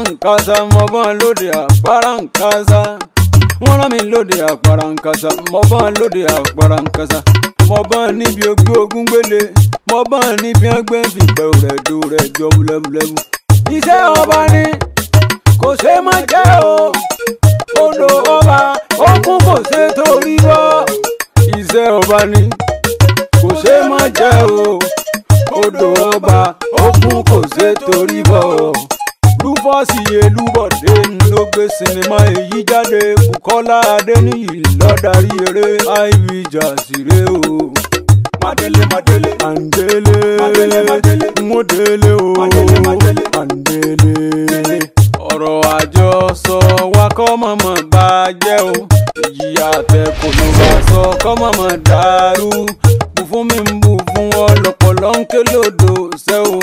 àpáráǹkásá mo bọ́n lóde àpáráǹkásá wọ́n rán mi lóde àpáráǹkásá mo bọ́n lóde àpáráǹkásá mo bọ́n níbi ogbé ogún gbélé mo bọ́n níbi ẹgbẹ́ fìgbẹ́ rẹ̀ do rẹ̀ jọ wúlẹ́wúlẹ́wú. iṣẹ́ ọba ni kò ṣe má jẹ́ o odò ọba okun kò ṣe torí bọ́. iṣẹ́ ọba ni kò ṣe má jẹ́ o odò ọba okun kò ṣe torí bọ́. Rúfọ́ọ̀sì Elúbọ̀dé ló gbé sinimá èyí jáde Bùkọ́lá Adéníyì ló darí eré iv jàsíré o. Madele madele andele madele modele o andele. ọ̀rọ̀ àjọsọ wa kọ́ mọ̀mọ́ bàjẹ́ o èyí àtẹ̀kọ́ ló bá sọ kọ́ mọ̀mọ́ dàrú. bù fún mi ń bù fún ọ lọ́pọ̀lọ́ ń ké lódò ṣẹ́ o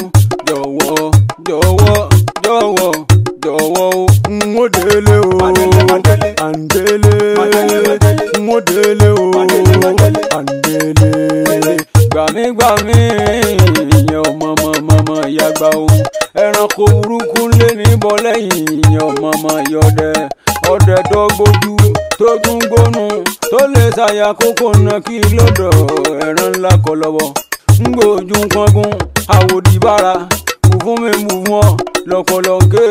jọ̀wọ́ jọ̀wọ́ jọ̀wọ́ jọ̀wọ́ o n ó délé o àǹdélé n ó délé o àǹdélé. gbàmígbàmí ìyẹn ọmọ ìyàgbá o ẹranko burúkú lé níbọ̀ lẹ́yìn ìyẹn ọmọ ìyọdẹ ọdẹ tó gbójú tó tún gbónú tó lè ṣàyà kókó náà kí lọ́dọ̀ ẹran ńlá kọ lọ́wọ́ ń gbójú pọ́ngún àwòdì bára mú fún mi mú fún ọ lọ́pọ̀lọ́ gé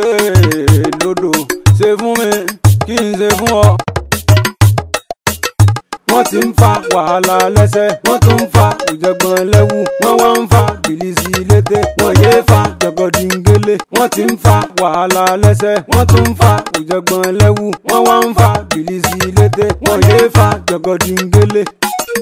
lódò ṣe fún mi kí n ṣe fún ọ. wọ́n ti ń fa wàhálà lẹ́sẹ̀ wọ́n tún ń fa ìjọ̀gbọ̀n lẹ́wù wọ́n wá ń fa bìlìsì létè wọ́n yéé fa jọ̀gọ̀dìngélé. wọ́n ti ń fa wàhálà lẹ́sẹ̀ wọ́n tún ń fa ìjọ̀gbọ̀n lẹ́wù wọ́n wá ń fa bìlìsì létè wọ́n yéé fa jọ̀gọ̀dìngélé.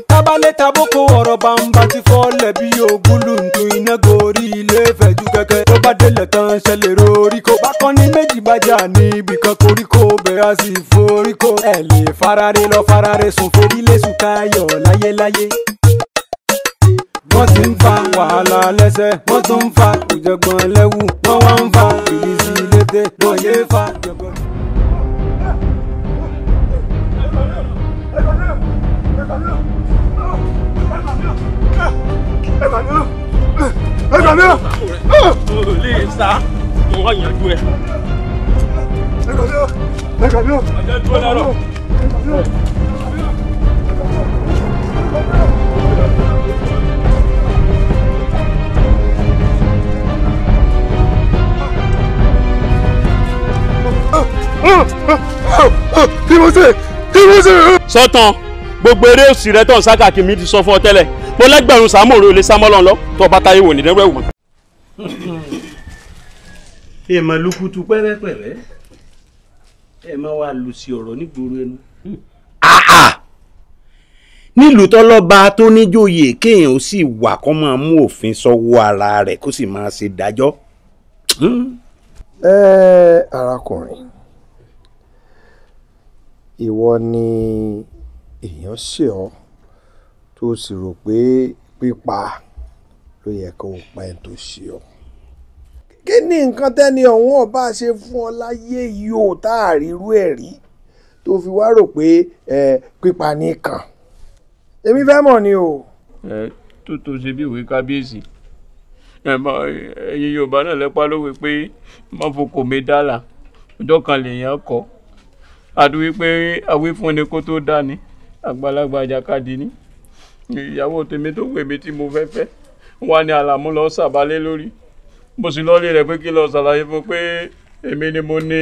tábàlẹ̀ taboko ọ̀rọ̀ bá ń bá ti fọ́lẹ̀ bí ògúlù ń tún iná gorí ilé fẹ̀jú kẹ̀kẹ́ tó bá délẹ̀ tán ṣẹlẹ̀ rórí kó bá kọ́ ní méjì bá jà ní ibìkan koríko bẹ̀rẹ̀ á sì forí kó ẹ̀ lè farare lọ farare sùn fèrí lẹ́sùn káyọ̀ láyéláyé. wọ́n ti ń fa wàhálà lẹ́sẹ̀ wọ́n tún ń fa ìjọ̀gbọ̀n lẹ́wù wọ́n wá ń fa ìrísí létè wọ́n yéé fa jọ̀gbọ̀n. lè sá wọ́n yanjú ẹ̀. ọjọ́ dúró lọ́rọ̀. sọ́tàn gbogbo eré òsì rẹ tó ń sáká kí mi ti sọ fún ọ tẹ́lẹ̀ mo lẹ́gbẹ̀rún sàmúrò olè sámọ́lọ́ lọ tó bá táyé wò ní dẹ́rù ẹ̀wọ̀n. èèmọ̀ lukutu pẹ́rẹ́pẹ́rẹ́ ẹ máa wá lu sí ọ̀rọ̀ nígboro ẹnu. nílùú tọ́lọ́ba tó níjòyè kéèyàn ó sì wà kó máa mú òfin sọ́wọ́ ara rẹ̀ kó sì máa ṣe dájọ́. arákùnrin ìwọ ni èèyàn ṣe ọ́ tó sì rò pé pípa ló yẹ kó o pa ẹ̀ tó ṣe ọ́. kí ni nǹkan tẹ́ni ọ̀hún ọba ṣe fún ọ láyé yìí ó tá a rírú ẹ̀ rí tó fi wá rò pé pípa nìkan èmi fẹ́ mọ̀ ni o. tó ṣe bí ìwé kábíyèsí ẹ̀yin Yorùbá náà lẹ́pà lówe pé má fokò mi dálà ọjọ́ kan lèèyàn kọ́ àdúgbò pé àwífúnni kó tó dání àgbàlagbà àjàkadì ní ìyàwó tèmi tó pè mí tí mo fẹ́ fẹ́ wà ní Àlàmú lọ sàbálẹ̀ lórí mo sì lọ́ọ́lé rẹ̀ pé kí lọ ṣàlàyé fún pé èmi ni mo ní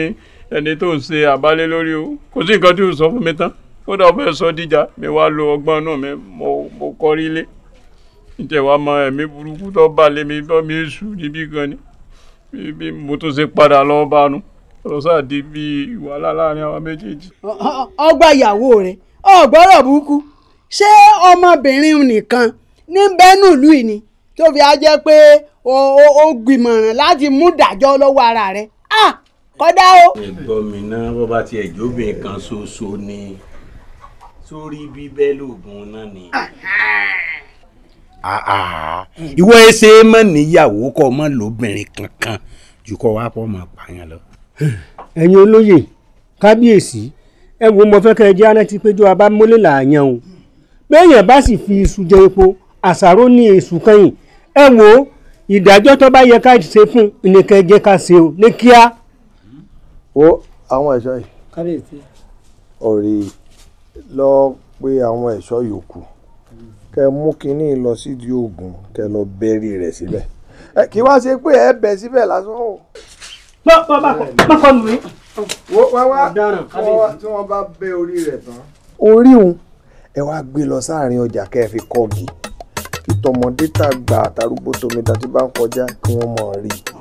ẹni tó ń ṣe àbálẹ̀ lórí o kò sí nǹkan tí ò sọ fún mi tán ó dà fẹ́ sọ díjà mi wá lo ọgbọ́n náà mi mo kọrí ilé ìjẹ̀wá mọ ẹ̀mí burúkú tó bá lé mi bọ́ mi èṣù níbí gan ni bí mo tún ṣe padà lọ́ọ́ bá nu ọ̀sán àdí bí wàhálà láàrin àwọn méjèèjì. ọgbà ìyàwó rẹ ọgbọ́rọ̀ burúkú ṣé ọmọbìnrin nìkan ní bẹ́ẹ̀nù ìlú yìí ni tó fi á jẹ́ pé ó gbìmọ̀ràn láti mú ìdájọ́ lọ́wọ́ ara rẹ̀ kódà o. ẹ̀gbọ́n mi náà bó bá tiẹ̀ jóbìnrin kan ṣoṣo ni sórí bíbẹ́ lóògùn náà ni. ìwọ ẹsẹ̀ mọ̀ níyàwó kọ́ mọ̀ lóbìnrin kankan jù kọ́ wá pọ̀ mọ̀ pààyàn lọ. ẹ̀yin olóyè kábíyèsí ẹ wo mo fẹ́ kẹ́ ẹ jẹ́ arántí péjọ abámọ́lé làáyàn o béèyàn bá sì fi iṣu jẹ epo àṣàrò ní èṣù kẹ́yìn ẹ wo ìdájọ́ tó bá yẹ ká ṣe fún nìkan jẹ́ ká ṣe o ní kíá. wo àwọn ẹ̀ṣọ́ yìí. kábíyèsí. ọ̀rẹ́ lọ pé àwọn ẹ̀ṣọ́ yòókù kẹ mú kínní lọ sídìí oògùn kẹ lọ bẹ́rí rẹ̀ síbẹ̀. kí wá ṣe pé ẹ bẹ̀ síbẹ̀ lásán o. má kọ́ lù mí. wá tí wọ́n bá bẹ́ orí rẹ̀ tán. orí òun ẹ wá gbé lọ sáàrin ọjà kẹ́ ẹ fi kọ́gi kí tọmọdé tàgbà àtàrúgbó tomidà tí bá ń kọjá kí wọ́n mọ̀ rí i.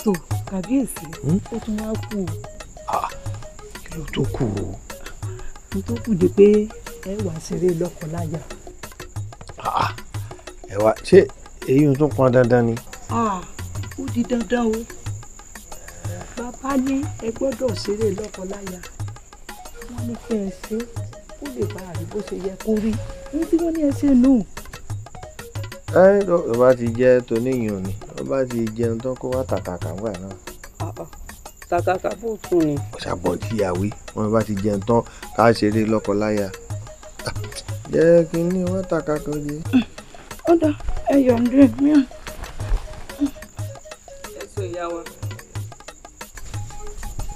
tó kábíyèsí ó tún wá kú o. kí ló tó kù o. mo tó kù di pé ẹ wà ṣeré lọ́kọláya. ẹ wá ṣé èyí tún pọn dandan ni. ó di dandan o bàbá ní ẹ gbọ́dọ̀ ṣeré lọ́kọláya wọ́n ní kẹ́ ẹ ṣe kó lè bá a rí bó ṣe yẹ kó rí ní tí wọ́n ní ẹ ṣe nù. tó bá ti jẹ́ toníyàn ni tó bá ti jẹun tán kó wá tàkàkà ńgbà náà. tàkàkà bó tún ni. ṣàbọ̀ tíyàwó wọn bá ti jẹun tán ká ṣeré lọ́kọláya jẹ́ kí ní wọ́n tàkàkà jẹ. ó dá ẹ yọ̀ǹdé mi. ẹ sọ ìyá wa.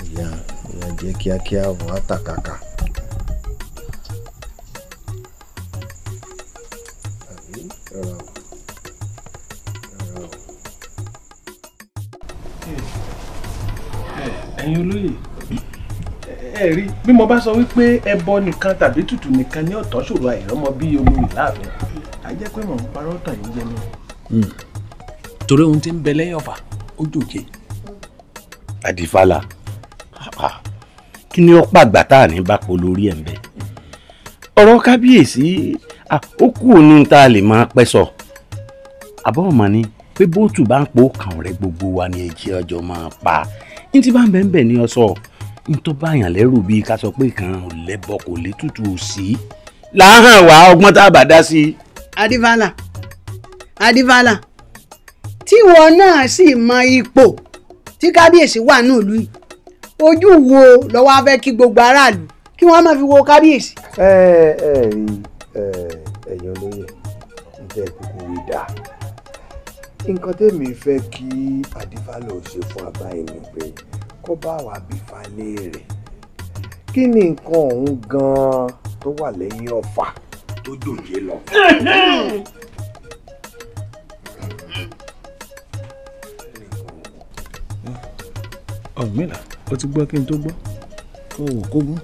ìyá jẹ́ kíákíá wọ́n á tàkàkà. ẹ̀yin olóyè ẹ rí bí mo bá sọ wípé ẹbọ nìkan tàbí tutù nìkan ní ọ̀tọ̀ ṣòro àìrọ́mọ bí olóyè láàfin a jẹ́ pé mò ń parọ́ tàn yín jẹ́ náà. torí ohun tí ń bẹ lẹ́yìn ọ̀fà ó jòjé. àdìfálà kí ni ó pàgbà tá à ní bá pọ̀ lórí ẹ̀ ń bẹ. ọ̀rọ̀ kábíyèsí ó kú òní tá a lè máa pẹ́ sọ. àbọ̀ ọ̀mọ̀ ni pé bóòtù bá ń po kàn rẹ gbogbo wa ní ẹ̀jẹ̀ ọjọ́ máa pa ní tí bá ń bẹ̀ ń bẹ̀ ní ọ̀sọ̀ ní tó bá yàn lẹ́rù bíi ká sọ pé kan ò lẹ́bọ kò lè tutù sí láhàn wá ọgbọ́n tá a bá dá sí. Adífálà tíwọ náà sì mọ ipò tí kábíyèsí wà ní ìlú yìí ojú wo lọ́wọ́ á fẹ́ kí gbogbo aráàlú kí wọ́n máa fi wo kábíyèsí. rí ẹ̀yin olóyè ń tẹ́ kúkú wí dáa nǹkan tẹ́mi fẹ́ kí Adífálà ò ṣe fún abáyé ni pé kó bá wa bí falẹ̀ rẹ̀ kí ni nǹkan ọ̀hún gan-an tó wà lẹ́yìn ọ̀fà tó jòjé lọ. Ọ̀rúnmìlà ó ti gbọ́ kí n tó gbọ́ kó wò kó gún.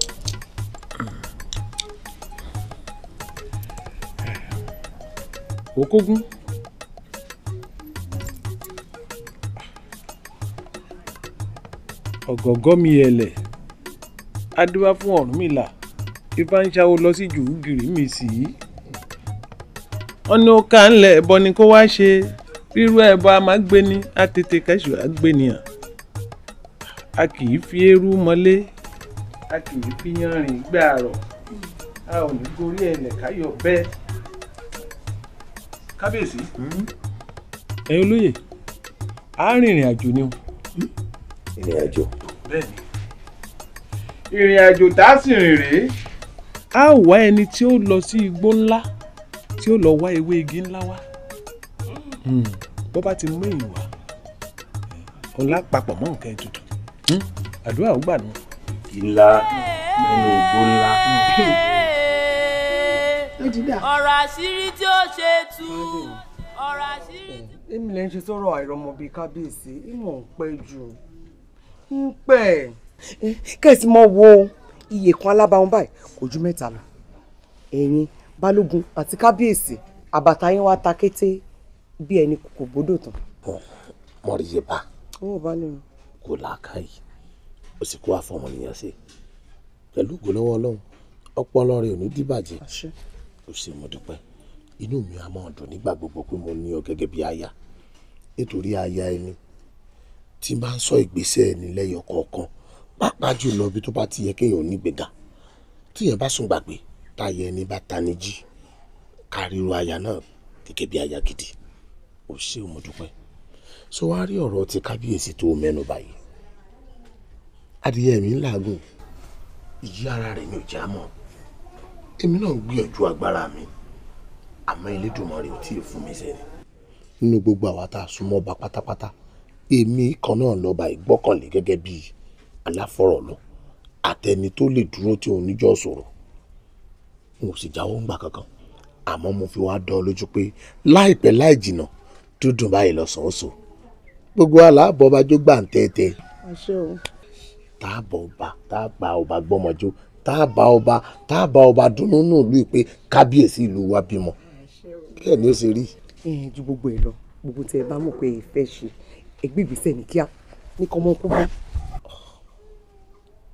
Òkógún ọ̀gọ̀gọ́ mi ẹlẹ̀ adúbá fún Ọ̀rúnmìlà ifá ń ṣàwó lọ sí jùúgìrì mi sí i wọ́n ní ó ká ńlẹ̀ ẹbọ ni kó wá ṣe rírú ẹbọ a máa gbé ní àtètè kẹsù àgbénìyàn a kì í fi eérú mọ́lé a kì í fi yanrìn gbé àrọ̀ a ò ní gorí ẹlẹ̀ káyọ̀ bẹ́ẹ̀. Kábíyèsí ẹ̀yin olóyè a rìnrìn àjò ni o. ìrìn àjò. bẹ́ẹ̀ni ìrìn àjò tá a sì rìn rèé a ó wá ẹni tí ó lọ sí igbó ńlá tí ó lọ wá ewé igi ńlá wá bó bá ti mú èyí wá ọ̀la papọ̀ mọ́ nǹkan ètùtù àdúrà ó gbà nù. ìlà nínú igbó ńlá. ọ̀rọ̀ àṣírí tí ó ṣe tú ọ̀rọ̀ àṣírí. èmi lè ń ṣe sọ̀rọ̀ àìrọ́mọ bíi kábíyèsí ìmọ̀ ń pẹ́ jù ń pẹ́. kẹ́sì mọ́ wo iye kan alábàáwọn báyìí kò ju mẹ́ta lọ ẹ̀yin balógun àti kábíyèsí àbàtà yín wá ta kété bí ẹni kò gbódò tán. mọ̀rìyẹ bá ó bá lè rìn. kò láàkàyè ó sì kó àfọmọnìyàn ṣe pẹ̀lú ògbólọ́wọ́ ọlọ́run ọpọlọ rẹ̀ ò ní dìbàjẹ́ ó sì mo dúpẹ́ inú mi á máa dùn nígbà gbogbo pé mo ní ọ gẹ́gẹ́ bí aya nítorí aya ẹni tí máa ń sọ ìgbésẹ̀ ẹni lẹ́yọ kọ̀ọ̀kan pàápàá jùlọ bí tó bá ti yẹ kéèyàn nígbèga tíyẹn bá sùn gbàgbé táyà ẹni bá tani jí káríru aya náà gẹ́gẹ́ bí aya gidi ó ṣe mo dúpẹ́. So wá rí ọ̀rọ̀ ti kábíyèsí tó mẹ́nu báyìí adìyẹ mi ń làágùn ìyí ara rẹ̀ ní òjá mọ́ èmi náà ń gbìyànjú agbára mi àmọ́ Elédùmarè ò tí ì fún mi sẹ́ni. Nínú gbogbo àwa tá a súnmọ́ ọba pátápátá èmi kan náà lọ́ba ìgbọ́kànlé gẹ́gẹ́ bí aláfọ̀rọ̀lọ́ àtẹni tó lè dúró tí òun níjọ́ sọ̀rọ̀ n ò sì jáwọ́ ńgbà kankan àmọ́ mo fi wá dán ọ lójú pé láìpẹ́ láì jìnnà dúdùn báyìí lọ́sàn-án sọ gbogbo aláàbọ̀ ọba jó gbà ń tẹ́tẹ́ tá a bá ọba gbọ́mọjó tá a bá ọba dùnnú nù lù pé kábíyèsí ìlú wa bímọ bẹ́ẹ̀ ni ó ṣe rí. Ju gbogbo ẹ lọ gbogbo tí ẹ bá mọ̀ pé ìfẹ́ ṣe ẹgbẹ́ ìgbésẹ̀ ní kíá ní kọ́mọ́ kú bá.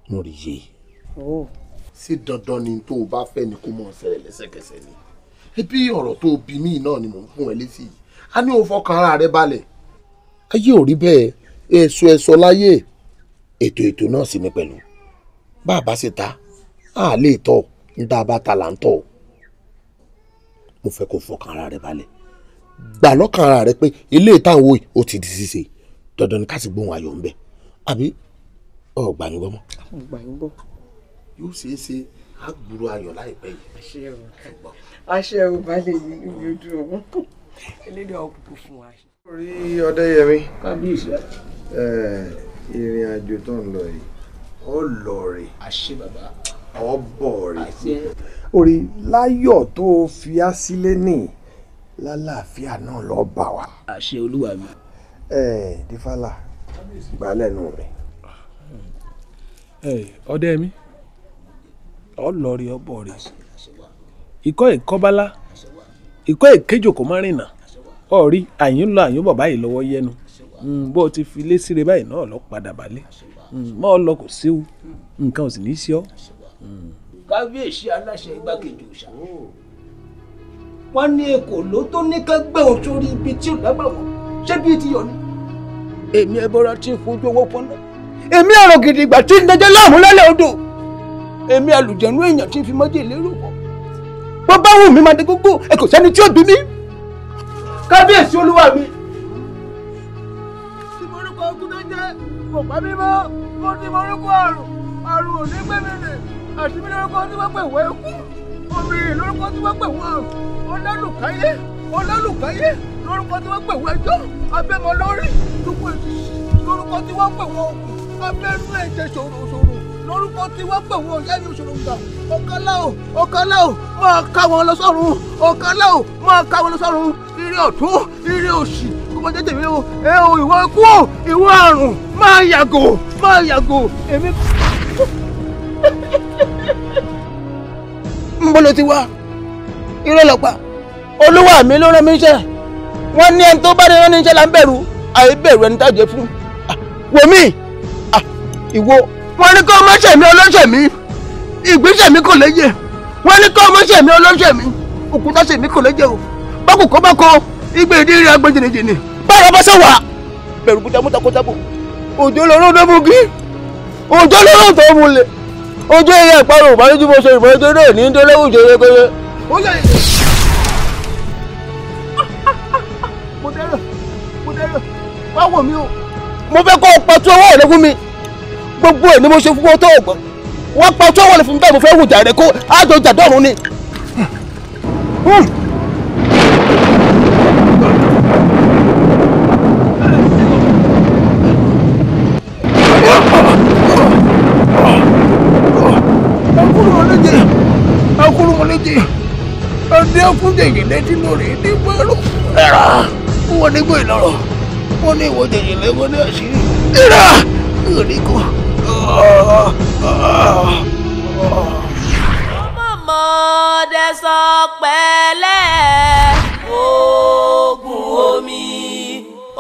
mo rí yé sí dandan ni tó o bá fẹ́ ni kó mọ̀ ṣẹlẹ̀ lẹ́sẹ̀kẹsẹ̀ ni ebi ọ̀rọ̀ tó o bí mí náà ni mò ń fún ẹ létí yìí a ní o fọkàn ara rẹ balẹ̀ ayé ò rí bẹ́ẹ̀ èso láyé ètò náà sì ni pẹ̀lú bá a bá sì ta a lè tọ̀ ń dá a bá ta là ń tọ̀ mo fẹ́ kó fọkàn ara rẹ balẹ̀ gbà lọ́kàn ara rẹ pé ilé ìtàwọ̀ yìí ó ti di ṣíṣe dandan ni ká sì gbóhùn ayọ̀ ń bẹ àbí ọgbà yín gbọ́ mọ́. ọgbà yín gbọ́. yóò ṣeé ṣe àgbúrò ayọ̀ láìpẹ́ yìí. àṣẹ ò bá lè yí ìwé ojú ọ̀hún elédè ọkùnkùn fún wa. orí Ọdẹ́yẹmí kábíyèsí ìrìn àjò tó ń lọ yìí ó lọ rè àṣẹ bàbá ọ bọ̀ rè orí láyọ̀ tó fi á sílé ní lálàáfíà náà lọ bà wá. àṣẹ olúwa mi. dífàlà gbà lẹ́nu rẹ̀. Ọdẹ́yẹmí ọlọrin ọbọ rẹ ikọ́ ìkọ́bálá ikọ́ ìkéjò kò má rìnà ọ̀rí àyín lọ àyín bọ̀ báyìí lọ́wọ́ yẹnu bó o ti fi lé síre báyìí náà lọ padà balẹ̀ mọ́ ọ lọ kò séwu nǹkan ò sì ní í sí ọ. kábíyèsí aláṣẹ igbákejì òòṣà wọn ní èkó ló tó ní ká gbé òun sórí ibi tí ò dábàá wọn ṣé bíi ti yọ ni. èmi ẹbọra tí ń fojú owó pọnà èmi àrò gidigba tí ń dẹjẹ láàmú lálẹ́ odò èmi àlùjẹ̀nú èèyàn tí ń fi májèlé rò pọ̀ bó bá wù mí máa dé gógó ẹ kò sẹ́ni tí ò bí mi kábíyèsí olúwa mi. tí mo rúkọ ogun tó jẹ́ kò pa mí mọ́ mo ti mo rúkọ àrùn ò ní gbé mi rè àti mi lórúkọ tí wọ́n pè wọ́n ikú obìnrin lórúkọ tí wọ́n pè wọ́n àrùn ọlọ́lùkáyé lórúkọ tí wọ́n pè wọ́n ẹjọ́ abẹ́mọ lórí dúpọ̀ lórúkọ tí wọ́n pè wọ́n òkú abẹ́rú ẹ̀jẹ̀ ṣòro lórúkọ tí wọ́n pè wọ́n ọ̀yá mi òṣèlú gbà ọ̀kánláò máa ká wọn lọ sọ́run ọ̀kánláò máa ká wọn lọ sọ́run ire ọ̀tún ire òsì kọ́mọ jẹ́jẹ́ mi o ìwọ ikú o ìwọ àrùn máa yàgò èmi. ń bolo ti wá irọ́ lọ́pàá olúwa mi ló rán mi iṣẹ́ wọ́n ní ẹni tó bá ní rán ní iṣẹ́ là ń bẹ̀rù àìbẹ̀rù ẹni tá a jẹ fún wòmí ìwọ wọ́n ní kó má ṣẹ̀mí ọlọ́ṣẹ̀mí ìgbésẹ̀ mi kò léye wọ́n ní kó má ṣẹ̀mí ọlọ́ṣẹ̀mí òkúta ṣẹ̀mí kò léye o bákò kó bá kó igbe ìdírí agbẹ́ jìnnìjìnnì báyọ̀ bá sẹ́wà bẹ̀rù bùtà mú takọ́tàbò òjò lọ́rọ́ tó mú kí òjò lọ́rọ́ tó mú lẹ̀ òjò ẹ̀yà ìparun ìbánidí mo ṣe ìbánidí náà ní délẹ́wù jẹ́ yẹ́kẹ́yẹ́ ó yẹ mo dẹ́rẹ̀ wá wò mí o mo fẹ́ kó o pàtó ọwọ́ rẹ fún mi gbogbo ẹ̀ ni mo ṣe fún wọn tó ọgbọ́n wọ́n pàtó ọwọ́ rẹ fún mi bẹ́ẹ̀ mo fẹ́ wùjà rẹ kó àjọ jà dọ́rùn ni. akúrúmọlẹ́jẹ ọdẹ ọkùnjẹ̀yẹ lẹ́tí lórí ní pẹ́rù ẹ̀rà wọ́n ní gbé ìlọrọ̀ wọ́n ní ìwọ́jẹ̀yẹ lẹ́wọ́n ní àṣírí ẹ̀rà ìrìnkù. ọmọọmọdé sọ pẹ̀lẹ́ oògùn omi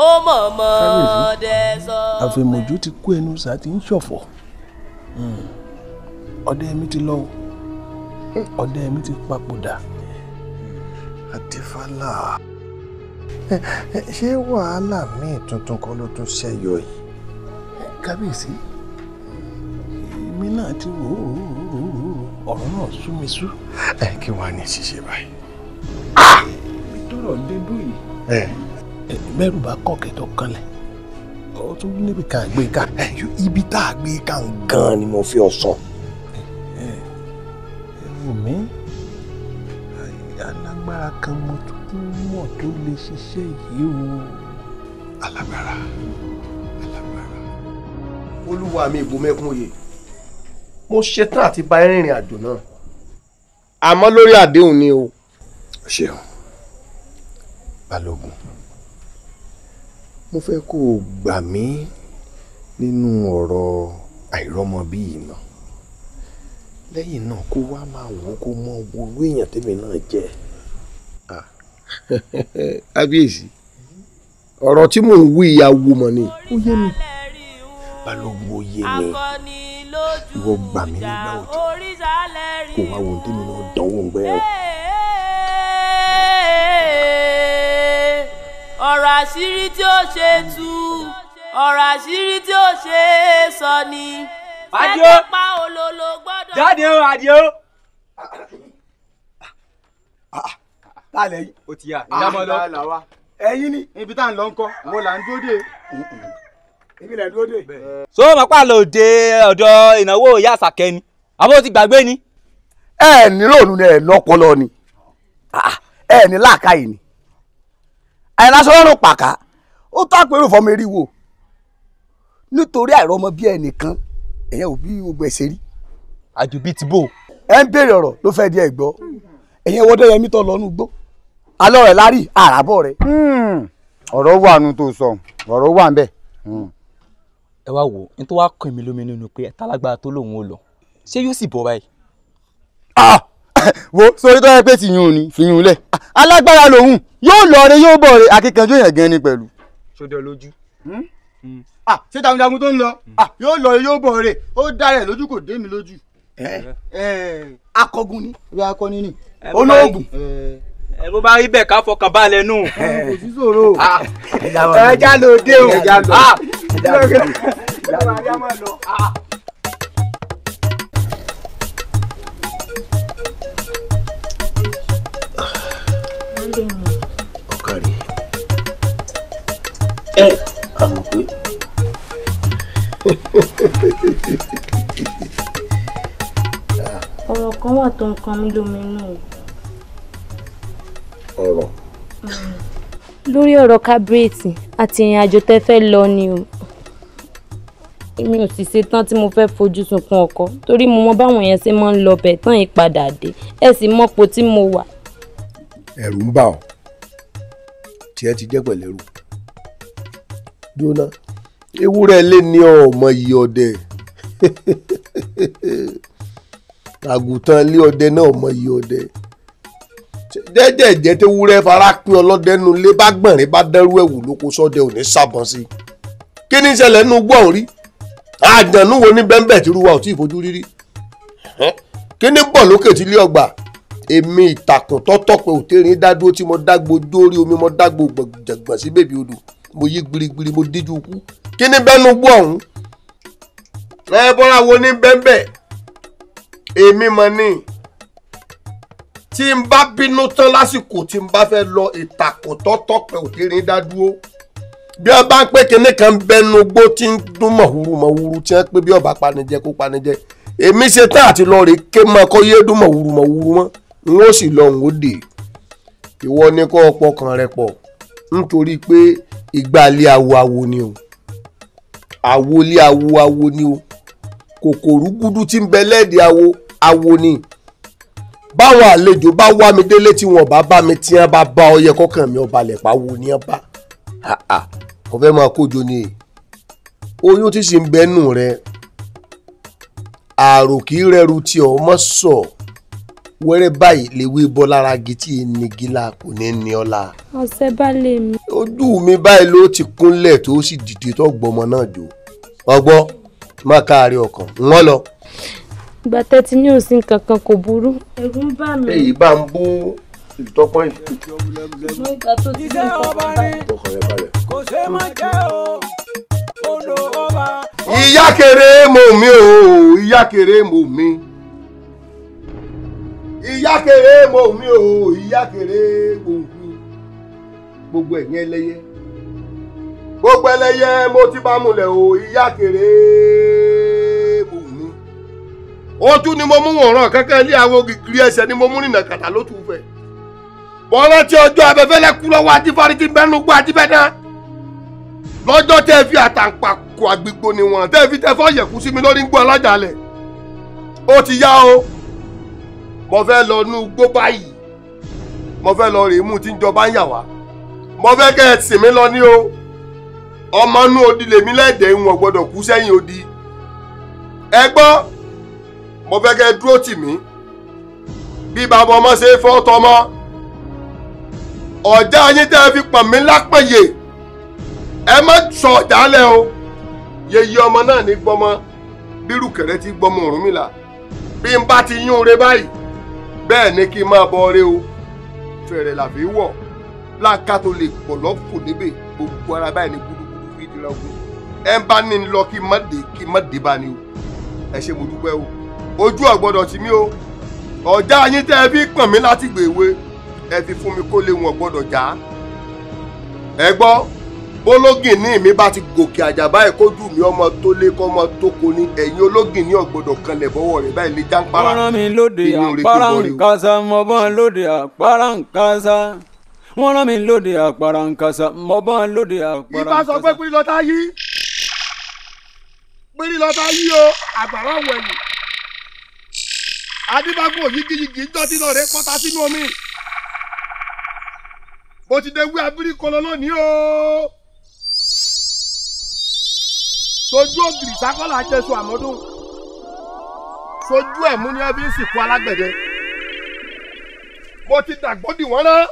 ọmọọmọdé sọ. àfẹ̀mọ̀jú ti kó ẹnu sá ti ń ṣọ̀fọ̀ Ọdẹ́yẹmí ti lọ Ọdẹ́yẹmí ti papòdà. Adífálà ṣé wàhálà míì tuntun kan ló tún ṣẹyọ yìí. kábíyèsí èmi náà ti rò ó ọ̀rọ̀ náà sú mi sú. Kí wàá ní ṣíṣe báyìí. mi tọrọ dédú yìí. bẹ́rù bá kọ̀kẹ́ tó kanlẹ̀ ó tún níbi ká gbé ká. ibi tá a gbé ká gan ni mo fi ọ sọ. wù mí alágbára kan mo tún mọ̀ tó lè ṣiṣẹ́ yìí o. alágbára. olúwa mi ìbò mẹ́kún oyè mo ṣetán àti bá rìnrìn àjò náà àmọ́ lórí àdéhùn ni o. ṣeun balógun mo fẹ́ kó o gbà mí nínú ọ̀rọ̀ àìrọ́mọbí yìí náà lẹ́yìn náà kó wá máa wò ó kó mọ owó èèyàn tèmi náà jẹ́. kábíyèsí ọ̀rọ̀ tí mò ń wí ìyàwó mọ̀ ni ó yé mi. balógun ó yé mi ìwọ gbà mí nígbà òjò kó wá wo tèmi náà dánwò ń gbẹ́. ọ̀rọ̀ àṣírí tí ó ṣe tú ọ̀rọ̀ àṣírí tí ó ṣe sọ ni. Adio jáde o Adio. Tálẹ̀ yìí. O ti yà ìyámọ́ lọ. Ẹ̀yin ni ibi tá à ń lọ ńkọ́ mo là ń dúró dé. Ibi là ń dúró dé. So mọ̀ pa lọ dé ọ̀dọ̀ ìnáwó ìyá Àṣàkẹ́ ni àbó ti gbàgbé ni. ẹ nílò òun ẹ lọ́pọlọ ni ẹ ní làákàyè ni àìlásọ́rùn pàká ó tó àpérò fọmọ eriwo nítorí àìrọ́mọ bí ẹnìkan ẹ̀yẹ ò bí gbogbo ẹ̀sẹ̀ rí. àjòbí ti bò. ẹ ń béèrè ọ̀rọ̀ ló fẹ́ di ẹ̀ gbọ́ ẹ̀yẹ wọ́dọ̀ yẹmí tó lọ́nu gbó alọ́ rẹ̀ lárí àràbọ̀ rẹ̀. ọ̀rọ̀ wà nù tó sọ ọ̀rọ̀ wà ń bẹ̀. ẹ wá wò ní tó wá kàn mí lómi nínú pé tálágbára tó lòun ò lọ ṣé yóò sì bọ́ báyìí. wo sórí tó yẹ pé tìyún ni fìyún lẹ̀ alágbára lòun yóò lọ rẹ yóò bọ̀ rẹ akíkanjú yẹn gan ni pẹ̀lú. ṣọdẹ lójú. ṣé takuntakun tó ń lọ yóò lọ rẹ yóò bọ̀ rẹ ó dá rẹ lójú kò dé mi lójú. akọgun ni. bí akọni ni. olóògùn. ẹ bó bá rí bẹ́ẹ̀ ká fọkàn balẹ̀ nù. kò sí ṣòro. ẹja ló dé o. ẹja lọ. ọ̀kàrí àmọ̀ pé ọ̀rọ̀ kan wà tó ń kan mí lóminú. ọ̀rọ̀. lórí ọ̀rọ̀ kábírètì àti ìrìn àjò tẹ́ fẹ́ lọ ni o èmi ò sì ṣetán tí mo fẹ́ fojú sunkún ọkọ torí mo mọ báwọn yẹn ṣe máa ń lọ bẹ̀ tán ìpadà dé ẹ sì mọ́pò tí mo wà. ẹ̀rù ń bà ọ́ tí ẹ ti jẹ́ pẹ̀lẹ́rù jóná ewúrẹ́ lé ní ọmọ yìí ọdẹ àgùntàn lé ọdẹ náà ọmọ yìí ọdẹ jẹ́jẹ́ tí ewúrẹ́ fara pín ọlọ́dẹ nu lé bá gbọ̀nrín bá dẹ́rú ẹ̀wù lóko sọ́dẹ ò ní sábọ̀n sí kí ni ìṣẹ̀lẹ̀ nínú gbọ̀n rí àjànú wo ní bẹ́ńbẹ́ tí ruwa ò tí ì fojú rírí kí ni bọ̀ lókè tí lé ọgbà èmi ìtàkùn tọ́tọ́ pé òtẹ́rìn dádúró tí mo dágbo dórí omi mo dágbo jẹ̀gbọ̀n sí bèbí odò mo yí gbirigbiri mo díjú kú kí ni bẹ́nu gbọ́ ọ̀hún ẹ bọ́ra wo ní bẹ́ńbẹ́ èmi mọ̀ ní tí n bá bínú tán lásìkò tí n bá fẹ́ lọ ìtàkùn tọ́tọ́ pé òtẹ́rìn dádúró bí wọ́n bá ń pé kinní kan bẹnu gbó tí ń dún mọ̀húrú tí wọ́n pé bí ọba panijẹ kó panijẹ èmi ṣe tán àti lọ rè ké mọ́ kó yé dún mọ̀húrú mọ́ n ó sì lọ n ó dé ìwọ ní kó ọ̀pọ̀ kan rẹ pọ̀ nítorí pé ìgbàlẹ̀ awo ni o àwọlé awo ni o kòkòrú gúdú tí ń bẹ lẹ́ẹ̀dẹ̀ awo ni báwọn àlejò bá wá mi délé tí wọn bá mi tí wọn bá ọ yẹ kọkàn mi ọba lẹ̀pá wo ni wọn bá mo fẹ́ máa kójo ni oyún tí sì ń bẹ́nu rẹ àrò kì í rẹrù tí ọmọ sọ wẹ́rẹ́ báyìí lè wí bọ́ lára igi tí ènìgí la kò ní ní ọ̀la. ọ̀sẹ̀ bá lè mi. ojú mi báyìí ló ti kúnlẹ̀ tó sì dìde tó gbọmọ náà jò ọgbọ́n má káàárẹ̀ ọkàn wọ́n lọ. ìgbà tẹ́tí ní òsín kankan kò burú. ẹ̀rù ń bà mí. èyí bá ń bú ìtọ́pọ̀ yìí. mo ìgbà tó ti ní ọkọ̀ báyìí. kò ṣe má jẹ́ o odò ọba. ìyá kéré mò mí o ìyá kéré mò mí ìyá kéré mo mi o ìyá kéré mo mi gbogbo ẹ̀yin ẹlẹ́yẹ gbogbo ẹlẹ́yẹ mo ti bá múlẹ̀ o ìyá kéré mo mi ojú ni mo mú wọ̀nrán kẹ́kẹ́ ilé àwọn gígírí ẹsẹ̀ ni mo mú nínà kàtà ló tún fẹ́ bọ́lá tí ọjọ́ abẹ́fẹ́lẹ́ kú lọ́wọ́ ajífárí ti bẹ́nu gbọ́ ajíbẹ́dá lọ́jọ́ tẹ́ fi àtàǹpàkò àgbègbò níwọ̀n tẹ́ fi tẹ́ fọ́ yẹ̀kú sí mi lórí ń gbọ́ ọlọ́jàlẹ̀ ó ti yá o mo fẹ́ lọ nú gbó báyìí mo fẹ́ lọ rèé mú tí ń jọba ń yà wá mo fẹ́ kẹ́ ẹ sìn mí lọ ní o ọmọ inú odi lèmi lẹ́ẹ̀dẹ̀ ìwọ̀n gbọ́dọ̀ kú sẹ́yìn odi ẹ gbọ́ mo fẹ́ kẹ́ ẹ dúró tì mí bí bàbá ọmọ ṣe fọ́ tọmọ ọ̀já yín tẹ́ fi pọ̀n mí lápẹ̀yẹ ẹ má sọ ọ̀já lẹ̀ o yeye ọmọ náà ní gbọ́mọ bírù kẹrẹ ti gbọ́mọ Ọ̀rúnmìlà bí n bá ti yún re báyìí bẹ́ẹ̀ ni kí n máa bọ ọrẹ o fẹ̀rẹ̀ làbí wọ̀ láǹkà tó lè pọ̀ lọ́fò níbẹ̀ gbogbo ara báyìí ní gbúdúgbúdú fi dira ogun ẹ ń bá ní lọ kí n má dé bá ni o ẹ ṣe mo dúpẹ́ o ojú ọ̀gbọ́dọ̀ tì mí o ọ̀já yín tẹ́ ẹ fi pọ̀n mí láti gbèwé ẹ fi fún mi kó lè wọn gbọ́dọ̀ já ẹ gbọ́ bólógìn ní mi bá ti gòkè àjàbá ẹ̀ kójú mi ọmọ tó lé kọ́ ọmọ tó kó ní ẹ̀yìn ológìn ní ọ̀gbọ́dọ̀ kanlẹ̀ bọ́wọ́ rẹ̀ báyìí lè já ń para. wọ́n rán mi lóde àpárá nkásá mọ́bọ́n lóde àpárá nkásá wọ́n rán mi lóde àpárá nkásá mọ́bọ́n lóde àpárá nkásá. ibà sọ pé pírí lọ́tà yí o àgbàrá wẹ̀yìn adébáfò yigiyigi ń tọ́tí lọ rẹ̀ pọ́tà sínú omi bó ti dé wí abírí kọlọ lónìí o sojú ògiri sákọ́lá jésù àmọ́dún sojú ẹ̀ mú ní ẹbí ń sìnkú alágbẹ̀dẹ mo ti dàgbò dì wọ́n rán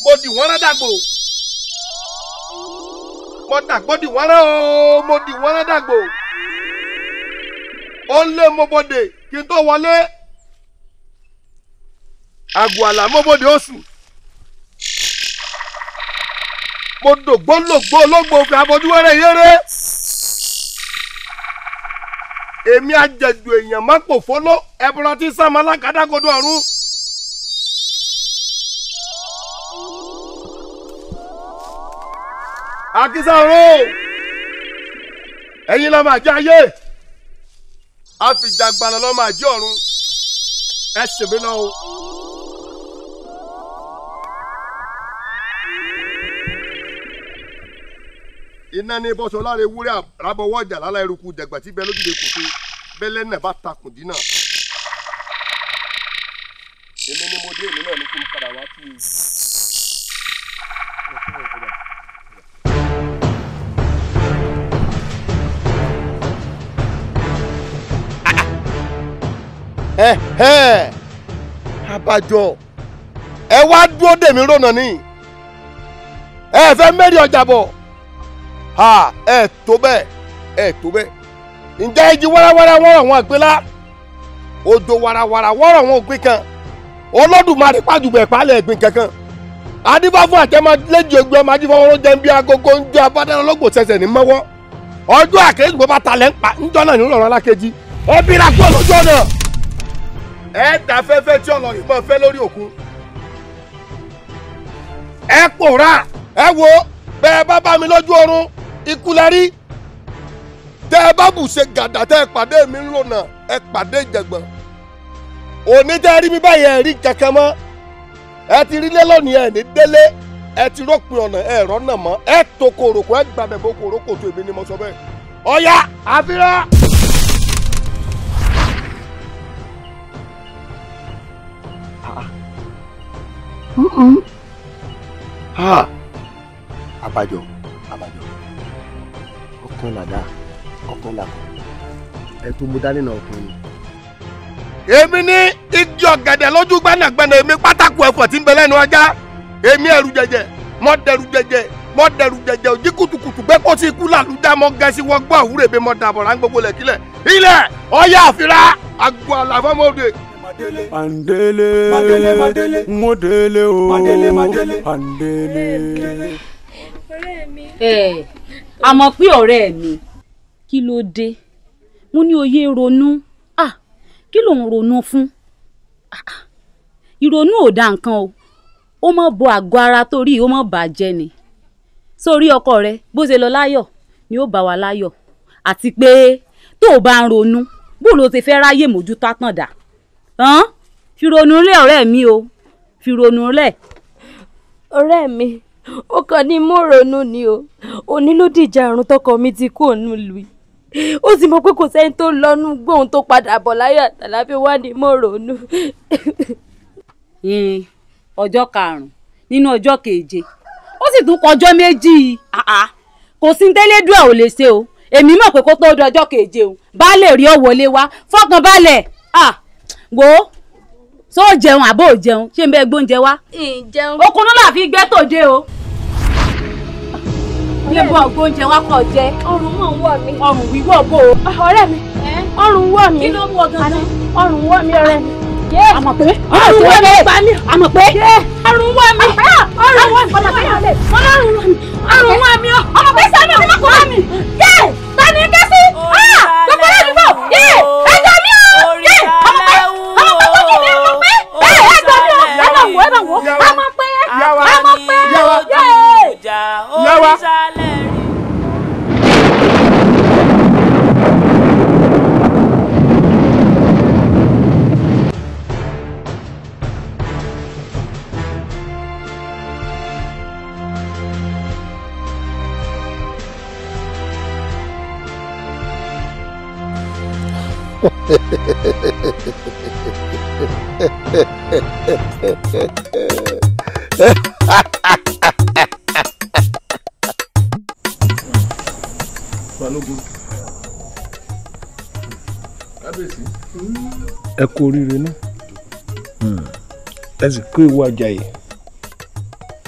mo dì wọ́n rán dàgbò mo dàgbò dì wọ́n rán o mo dì wọ́n rán dàgbò ó ń lé mobode kí n tó wọlé àgọ́ àlà mobode oṣù mo dògbólògbó ológbò fi abọ́dúwẹ́rẹ́ yéré èmi àjẹjù èèyàn má pò fóló ẹbùrọ tí sàmà lákàdàgodo ọ̀run. àkísà ọ̀run ẹ̀yin lọ́mọ àjẹ́ ayé àfìjàgbàlà lọ́mọ àjẹ́ ọ̀run ẹ ṣèbí náà o. iná ní bọ́sọ̀ lára ewúrẹ́ àràbọ̀wọ́ ọjà lálá eruku dẹ̀gbà tí bẹ́ẹ̀ lójúde kò tó bẹ́lẹ́ náà bá takùn dínà. èmi ni mo dé èmi náà ní kí n padà wá tú u. abájọ ẹ wá dúró dèmí rònà ní ẹ fẹ́ mẹ́rin ọjà bọ̀ ẹ tó bẹ́ẹ̀ ǹjẹ́ igi wẹ́rẹ́wẹ́rẹ́ wọ́rọ̀ wọn àgbélá odò wàràwàrà wọ́rọ̀ wọn ògbìn kan Olódùmarè pàjùbẹ̀ pálẹ̀ ẹ̀gbìn kankan adífáfún àtẹmọ lẹ́jì ògbìn ọmọ adífáfún jẹ́ bí agogo ń jẹ́ abádẹ́rẹ́ ọlọ́gbò sẹ̀sẹ̀ ní mọ́wọ́ ọjọ́ àkẹ́yìn bó bá talẹ̀ ń pa ńjọ́ náà ní ìrọ̀rùn alákejì ẹ bí ra kúrò lójú ọ̀nà ẹ dà fẹ́fẹ́ tí ọ̀nà ìbọn fẹ́ lórí òkun ẹ pòórá ẹ wo bẹ́ẹ̀ bá bá mi lójú oorun ikú lẹ rí tẹ́ ẹ bá bù ṣe gàdà tẹ́ ẹ pàdé mi ń lònà ẹ pàdé ìjẹ̀gbọ̀n òní tẹ́ ẹ rí mi báyìí ẹ rí kankan mọ́ ẹ ti rí lé lónìí ẹ ní délé ẹ ti rópin ọ̀nà ẹ rọ́nà mọ́ ẹ tó kòròkò ẹ gbàbẹ̀ bó kòròkò tó èmi ni mo sọ bẹ́ẹ̀ ọ̀ya àfihàn. abájọ ọkàn làdá ọkàn làkọ ẹ tó mú dání náà ọkùnrin. èmi ní igi ọ̀gẹ̀dẹ̀ lójú gbẹ́nàgbẹ́nà èmi pátákó ẹ̀fọ́ tí ń bẹ lẹ́nu ọjà èmi ẹ̀rù jẹjẹ mọ́ dẹ̀rù jẹjẹ òjì kùtùkùtù gbé kó sí ikú làlúdà mọ́ gẹ̀ẹ́sì wọ́n gbọ́ àwúrẹ́ mi mọ́ dàbọ̀rà ń gbogbo lẹ̀kílẹ̀ ilẹ̀ ọ̀yà àfìrà àgọ́ àlàfọ́mọ́dé. Mandele, Modele o, Mandele. Àmọ́ pé ọ̀rẹ́ mi kí ló dé mo ní oyè ronú kí ló ń ronú fún ìrònú ò da nǹkan o ó mọ̀ bo àgọ́ ara torí ó mọ̀ bàjẹ́ ni sórí ọkọ rẹ bó ṣe lọ láyọ̀ ni ó bá wa láyọ̀ àti pé tó o bá ń ronú bó ló ti fẹ́ ráyè mójútó àtàndá fi ronú lẹ̀ ọ̀rẹ́ mi o fi ronú lẹ̀. ọ̀rẹ́ mi ó kàn ní mo ronú ni o òní ló dìjà àrùn tọkọ mi ti kú òun lù í ó sì mọ̀ pé kò sẹ́ni tó lọ́nu gbóhùn tó padà bọ̀ láyọ̀ àtàláfíà wá ní mo ronú. ọjọ́ karùn-ún nínú ọjọ́ keje ó sì tún kọjọ́ méjì kò sí tẹ́lẹ́dùà ò lè ṣe o èmi mọ̀ pé kó tó di ọjọ́ keje o bá lè rí ọ wọlé wá fọkàn balẹ̀ wo só jẹun àbó jẹun ṣé n bẹ gbóúnjẹ wá. ìjẹun. okun náà la fi gbé tòde o. bí ebó gbóúnjẹ wá kọ jẹ. ọrùn mọ̀ ń wọ̀ mí. ọrùn wíwọ̀ bò ó. ọ̀rẹ́ mi ọrùn wọ̀ mí. kí ló mú ọ gangan. ọrùn wọ̀ mí ọ̀rẹ́ mi. àmọ̀ pé ọrùn wọ̀ mí pa mí. àmọ̀ pé ọrùn wọ̀ mí. ọrùn wọ̀ mí. ọrùn wọ̀ mí. ọmọ pé sẹ́mi ọmọ kò wọ̀ mí. tani kẹ́sí. gbogbo rẹ̀ dùbọ̀. ẹ̀jẹ̀ mi o. ọmọ pé Balógun kábíyèsí ẹ kú oríire náà ẹ sì kú ìwọ Àjàyí.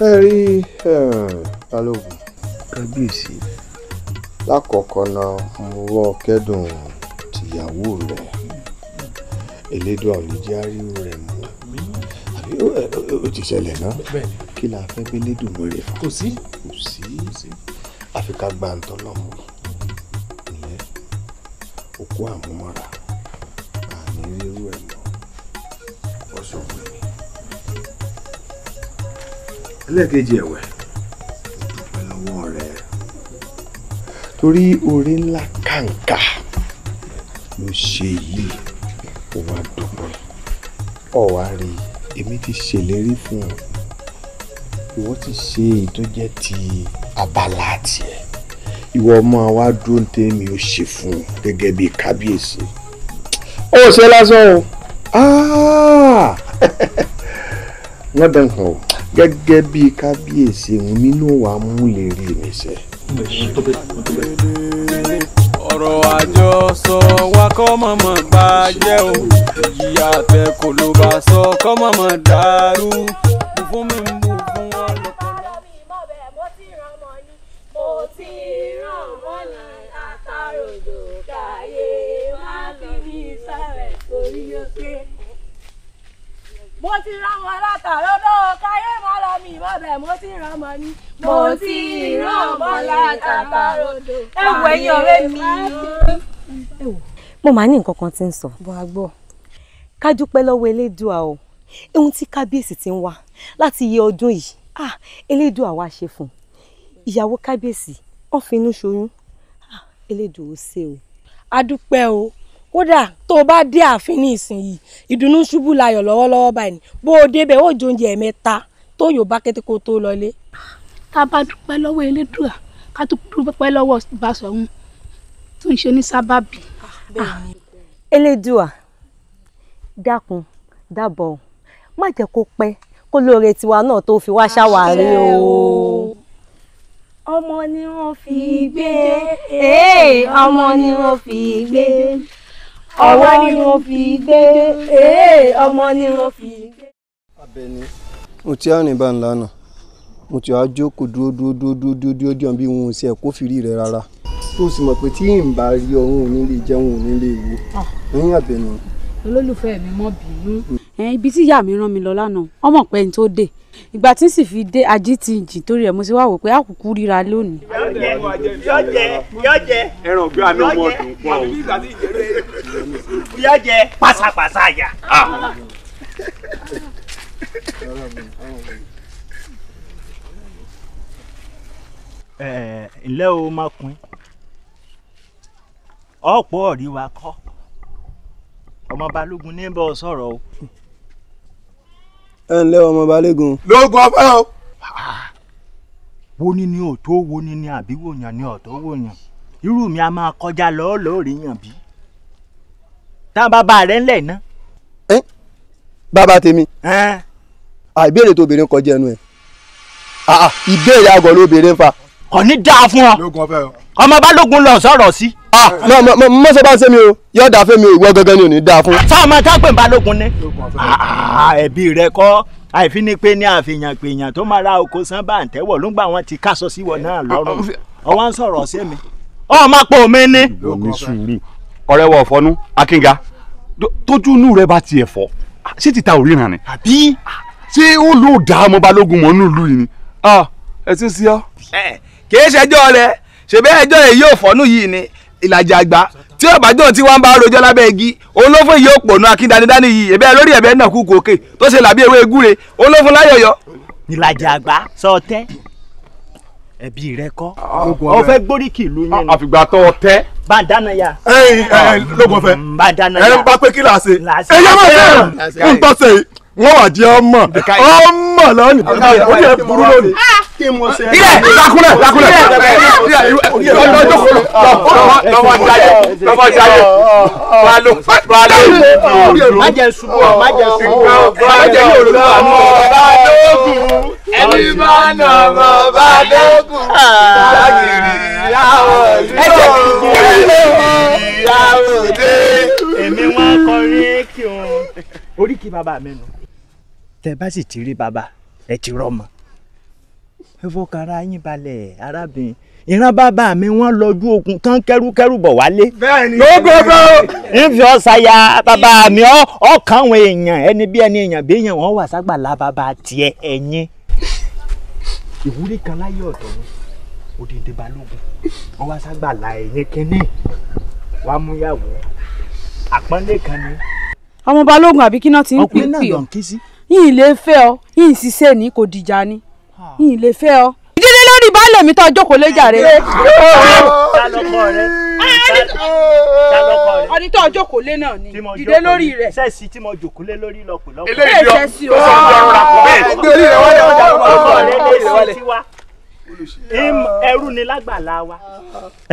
ẹ rí Balógun kábíyèsí. lákọ̀ọ́kọ́ náà mo wọ́ kẹ́dùn tìyàwó rẹ̀ Elédùà ò ní jẹ́ àríwó rẹ̀ mú àbí ó ti ṣẹlẹ̀ náà kí la fẹ́ bí Elédùmarè fún. kò sí àfi ká gba ń tọ́lọ́mù ìyẹn òkú àmúmọ́ra àní rírú ẹ̀ mọ́ ọ̀ṣọ́gbìn ni. ẹlẹ́ẹ̀kejì ẹ̀wẹ̀ dúpẹ́ lọ́wọ́ rẹ̀ torí oore ńlá kàǹkà ló ṣe yìí ó wá dúpẹ́ ọ̀wá rí èmi ti ṣèlérí fún ọ ìwọ ti ṣe èyí tó jẹ́ ti abala tiẹ̀ ìwọ ọmọ wa dúró tèmi ó ṣe fún un gẹ́gẹ́ bíi kábíyèsí ó ṣe lásán o wọ́n dán kan o gẹ́gẹ́ bíi kábíyèsí òun nínú wa mú lè rí mi ṣe. ọ̀rọ̀ àjọsọ wa kọ́ mọ̀mọ́ bàjẹ́ o ìyá tẹ kò ló bá sọ kọ́ mọ̀mọ́ dàrú bù fún mi ń bù fún wọn lọ́pọ̀lọpọ̀. mo ti rán wọn látàrọ́dọ̀ káyé má lọ mi ìmọ̀bẹ̀ mo ti rán ọmọ ní. mo ti rán ọmọ látàrọ́dọ̀ káyé ẹ̀yin ọ̀rẹ́ mi. mo máa ní nǹkan kan tí ń sọ. bọ́ a gbọ́. ká dúpẹ́ lọ́wọ́ elédùà o ohun tí kábíyèsí ti ń wá láti iye ọdún yìí elédùà wá ṣe fún ìyàwó kábíyèsí wọ́n fi inú ṣoyún elédùà ó ṣe o. a dúpẹ́ o kódà tó o bá dé ààfin ní ìsinyìí ìdùnnú ṣubú layọ̀ lọ́wọ́lọ́wọ́ báyìí ni bó o débẹ̀ ó jẹ oúnjẹ ẹ̀mẹ́ta tó yóò bá kété kó tó lọlé. ká bá dúpẹ́ lọ́wọ́ elédùà ká tó dúpẹ́ lọ́wọ́ Basọ̀run tó ń ṣe ní sábàbí. elédùà dákun dábọ̀ má jẹ́ kó pẹ́ kó lóore tiwa náà tó fi wá ṣàwárí o. ọmọ ni wọ́n fi gbé ọmọ ni wọ́n fi gbé ọwọ́ ni wọ́n fi gbé ọmọ ni wọ́n fi gbé. Abẹ́ni mo ti àrìn bá ńlá náà mo ti wá jókòó dúró jọ bí wọn ò ṣe ẹ̀kọ́ fìrí rẹ rárá tó sì mọ̀ pé tí n bá rí ọ̀hún ò ní lè jẹun ò ní lè wo ẹ̀yìn Abẹ́ni. olólùfẹ́ mi mọ̀ bínú ibi tí ìyá mi rán mi lọ lánàá ọmọ pẹ́ ní tó dé ìgbà tí n sì fi dé ají ti jì torí ẹ̀ mo sì wá wò pé àkùkù ríra lónìí. yọjẹ ẹran ògbé àmì ọmọ ọdún pọ o yọjẹ pásápásá àyà. ǹlẹ́ o mákùn ọ̀pọ̀ ọ̀rí wa kọ́ ọmọ balógun ní bọ́ sọ̀rọ̀ o. ẹ ǹlẹ́ ọmọ balógun. lóògùn ọ̀fẹ́ o. wo ni ni òtó wo ni ni àbí wòyàn ni ọ̀tọ̀ wòyàn irú mi a máa kọjá lọ́ọ̀lọ́ọ̀rì yàn bí. tá bàbá rẹ̀ ńlẹ̀ ná. bàbá tèmi. ìbéèrè tó obìnrin kọjá ẹnu ẹ ìbéèrè àgọ́ ló obìnrin fa. kò ní dáa fún ọ. lóògùn ọ̀fẹ́ o. ọmọ balógun lọ sọ̀rọ̀ sí. mọ́sọ̀ bá ń ṣe mi o yóò dáa fún mi o ìwọ gangan ni ò ní dáa fún. fáwọn tápẹ̀ balógun ní. ẹbí rẹ kọ́ àìfi ni pé ní àfihàn pèèyàn tó máa ra oko san bá ń tẹ́wọ̀ ló ń gbà wọ́n ti káṣọ síwọ náà lọ́rùn ọwọ́ ń sọ̀rọ̀ sí mi. ọ máa pọ̀ mí ní. ní sùúrù ọ̀rẹ́ wọ ọ̀fọ́nú akínga tójú inú rẹ bá tiẹ̀ fọ́ ṣé títa ò ríran ni. àbí. ṣé ó lò dá ọmọ balógun mọ́ nílùú yìí ni. ẹ ti ń sí ọ. kì í ṣẹjọ́ rẹ ṣèbẹ́ ẹjọ́ rẹ yóò fọ́nú yìí ni ìlàjì àgbà tí ọ̀bàjọ́ tí wọ́n bá rojọ́ lábẹ́ igi òun ló fún ìyá òpònú akíndanidání yìí ẹ̀bẹ́ lórí ẹ̀bẹ́ náà kú gòkè tó ṣe làbí ewé egúre òun ló fún láyọ̀yọ̀. ìlàjì àgbà sọ tẹ́ ẹbí rẹ kọ́ ọ fẹ́ gbóríkì ìlú yẹn ni. àfìgbà tó o tẹ́. bá a dáná ya. lóògùn ọ̀fẹ́. bá a dáná ya. ẹ bá pé kí là á ṣe. ẹ yẹ máa bẹ̀rẹ̀ ń tọ́sẹ̀ yìí wọ́n wà di ọmọ lọ́nìí ó yẹ burú lónìí. ilé lakunlẹ̀ lọ́wọ́ jayé balo. má jẹ ṣubú ọ má jẹ ṣubú ọ má jẹ yóò lọ àánú balógun ẹni bá nà mọ balógun lágìrì ìyàwó dé. èmi wọn kọrin kí o oríkì bàbá mi nù tẹ bá sì ti rí bàbá ẹ ti rọmọ ẹ fọkàrà yín balẹ̀ arábìnrin ìran bàbá mi wọ́n lọ́jú ogun tán kẹ́rùkẹ́rù bọ̀ wálé. bẹ́ẹ̀ni lógógó ìfi ọ̀sàyà bàbá mi ọkàn àwọn èèyàn ẹni bí ẹni èèyàn bí èèyàn wọ́n wà ságbàlá bàbá tiẹ̀ ẹ̀yìn. ìwúrí kan láyé ọ̀dọ́ ni odidi balógun wọ́n wá ságbàlá ẹ̀yìn kínní wàá mú yàwó àpọ́nlé kan ni. ọmọ balógun àbí kí náà ti ń pè ọ́ yìí lè fẹ́ ọ yìí ṣiṣẹ́ ní kò dìjà ni yìí lè fẹ́ ọ. ìdílé lórí baálé mi tó jókòó lé jàre. ọdún tó jókòó lé náà ni ìdílé lórí rẹ̀. sẹ́ẹ̀sì tí mo jókòó lé lórí lọ́pọ̀ lọ́pọ̀. eléyìí ọ sẹ́ẹ̀sì ó sọ ọ̀rọ̀ rà pọ̀ bẹ́ẹ̀. gbé orí rẹ̀ wálé ọkọ rẹ̀ lè sí tiwa ẹrú ni lágbàlá wa.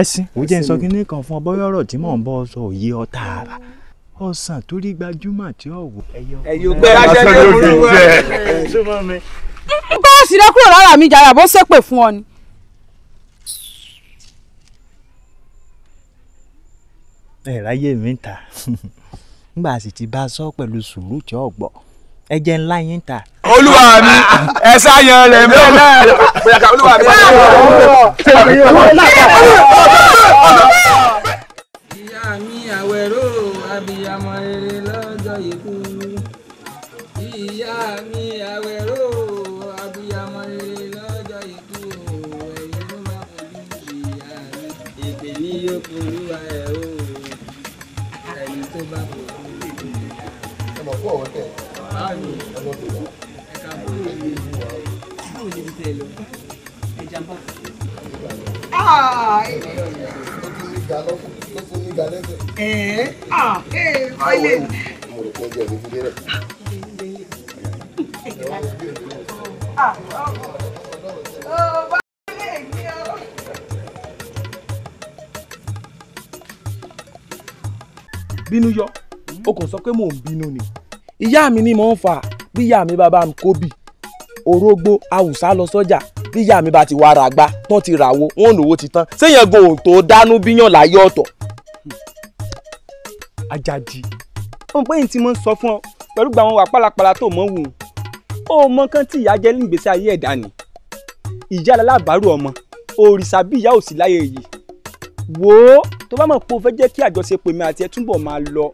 ẹ̀sìn ò jẹ́ sọ kínní kan fún ọ bọ́yọ̀ ọ̀rọ̀ tí mò ń bọ́ sọ òye ọ tààrà ọsàn torí gbajúmọ̀ tí ó wò. ẹyọ gbẹ aṣẹ ló burú wá. bó o sì rẹ kúrò lára mi jàrà bó ṣépè fún ọ ni. ẹ ráyè mi ń ta ngbà sì ti bá a sọ pẹ̀lú sùúrù tí ó gbọ́ ẹ jẹ́ ńlá yín ta. olúwa mi ẹ sáyàn rẹ bẹ́ẹ̀ náà olúwa mi. ìyá mi àwẹ̀rò abiyamọ rere lọ́jọ́ ikú. ìyá mi àwẹ̀rò abiyamọ rere lọ́jọ́ ikú. ẹ̀yin ló máa fojú ìyá mi. èpè ní yóò polúwa ẹ̀ o. ẹ̀yin tó bá fojú ìlú. ẹ mọ̀ fún ọ̀wọ́ tẹ̀. báwo ẹ̀ka búrò mi báwo ni tẹ̀ lọ. ẹja bá. bínú yọ o kò sọ pé mò ń bínú ni ìyá mi ni mò ń fà bí ìyá mi bàbá mi kó bì orógbó awùsá lọ sọ́jà bí ìyá mi bá ti wá ra gbá tán ti rà wo wọn lówó ti tán séyàn gan òun tó dánú bíyàn láyé ọ̀tọ̀. Àjàdí ó ń pè ní tí mo ń sọ fún ọ pẹ̀lú gba àwọn wà pálapàla tó mọ̀ wù ó mọ kán tí ìyá jẹ́ ní ìgbésí ayé ẹ̀dá ni ìyá alábàárù ọmọ òrìṣà bí ìyá ò sí láyé yìí wò ó tó bá mọ̀ pé o fẹ́ jẹ́ kí àjọṣepọ̀ mi àti ẹ túbọ̀ máa lọ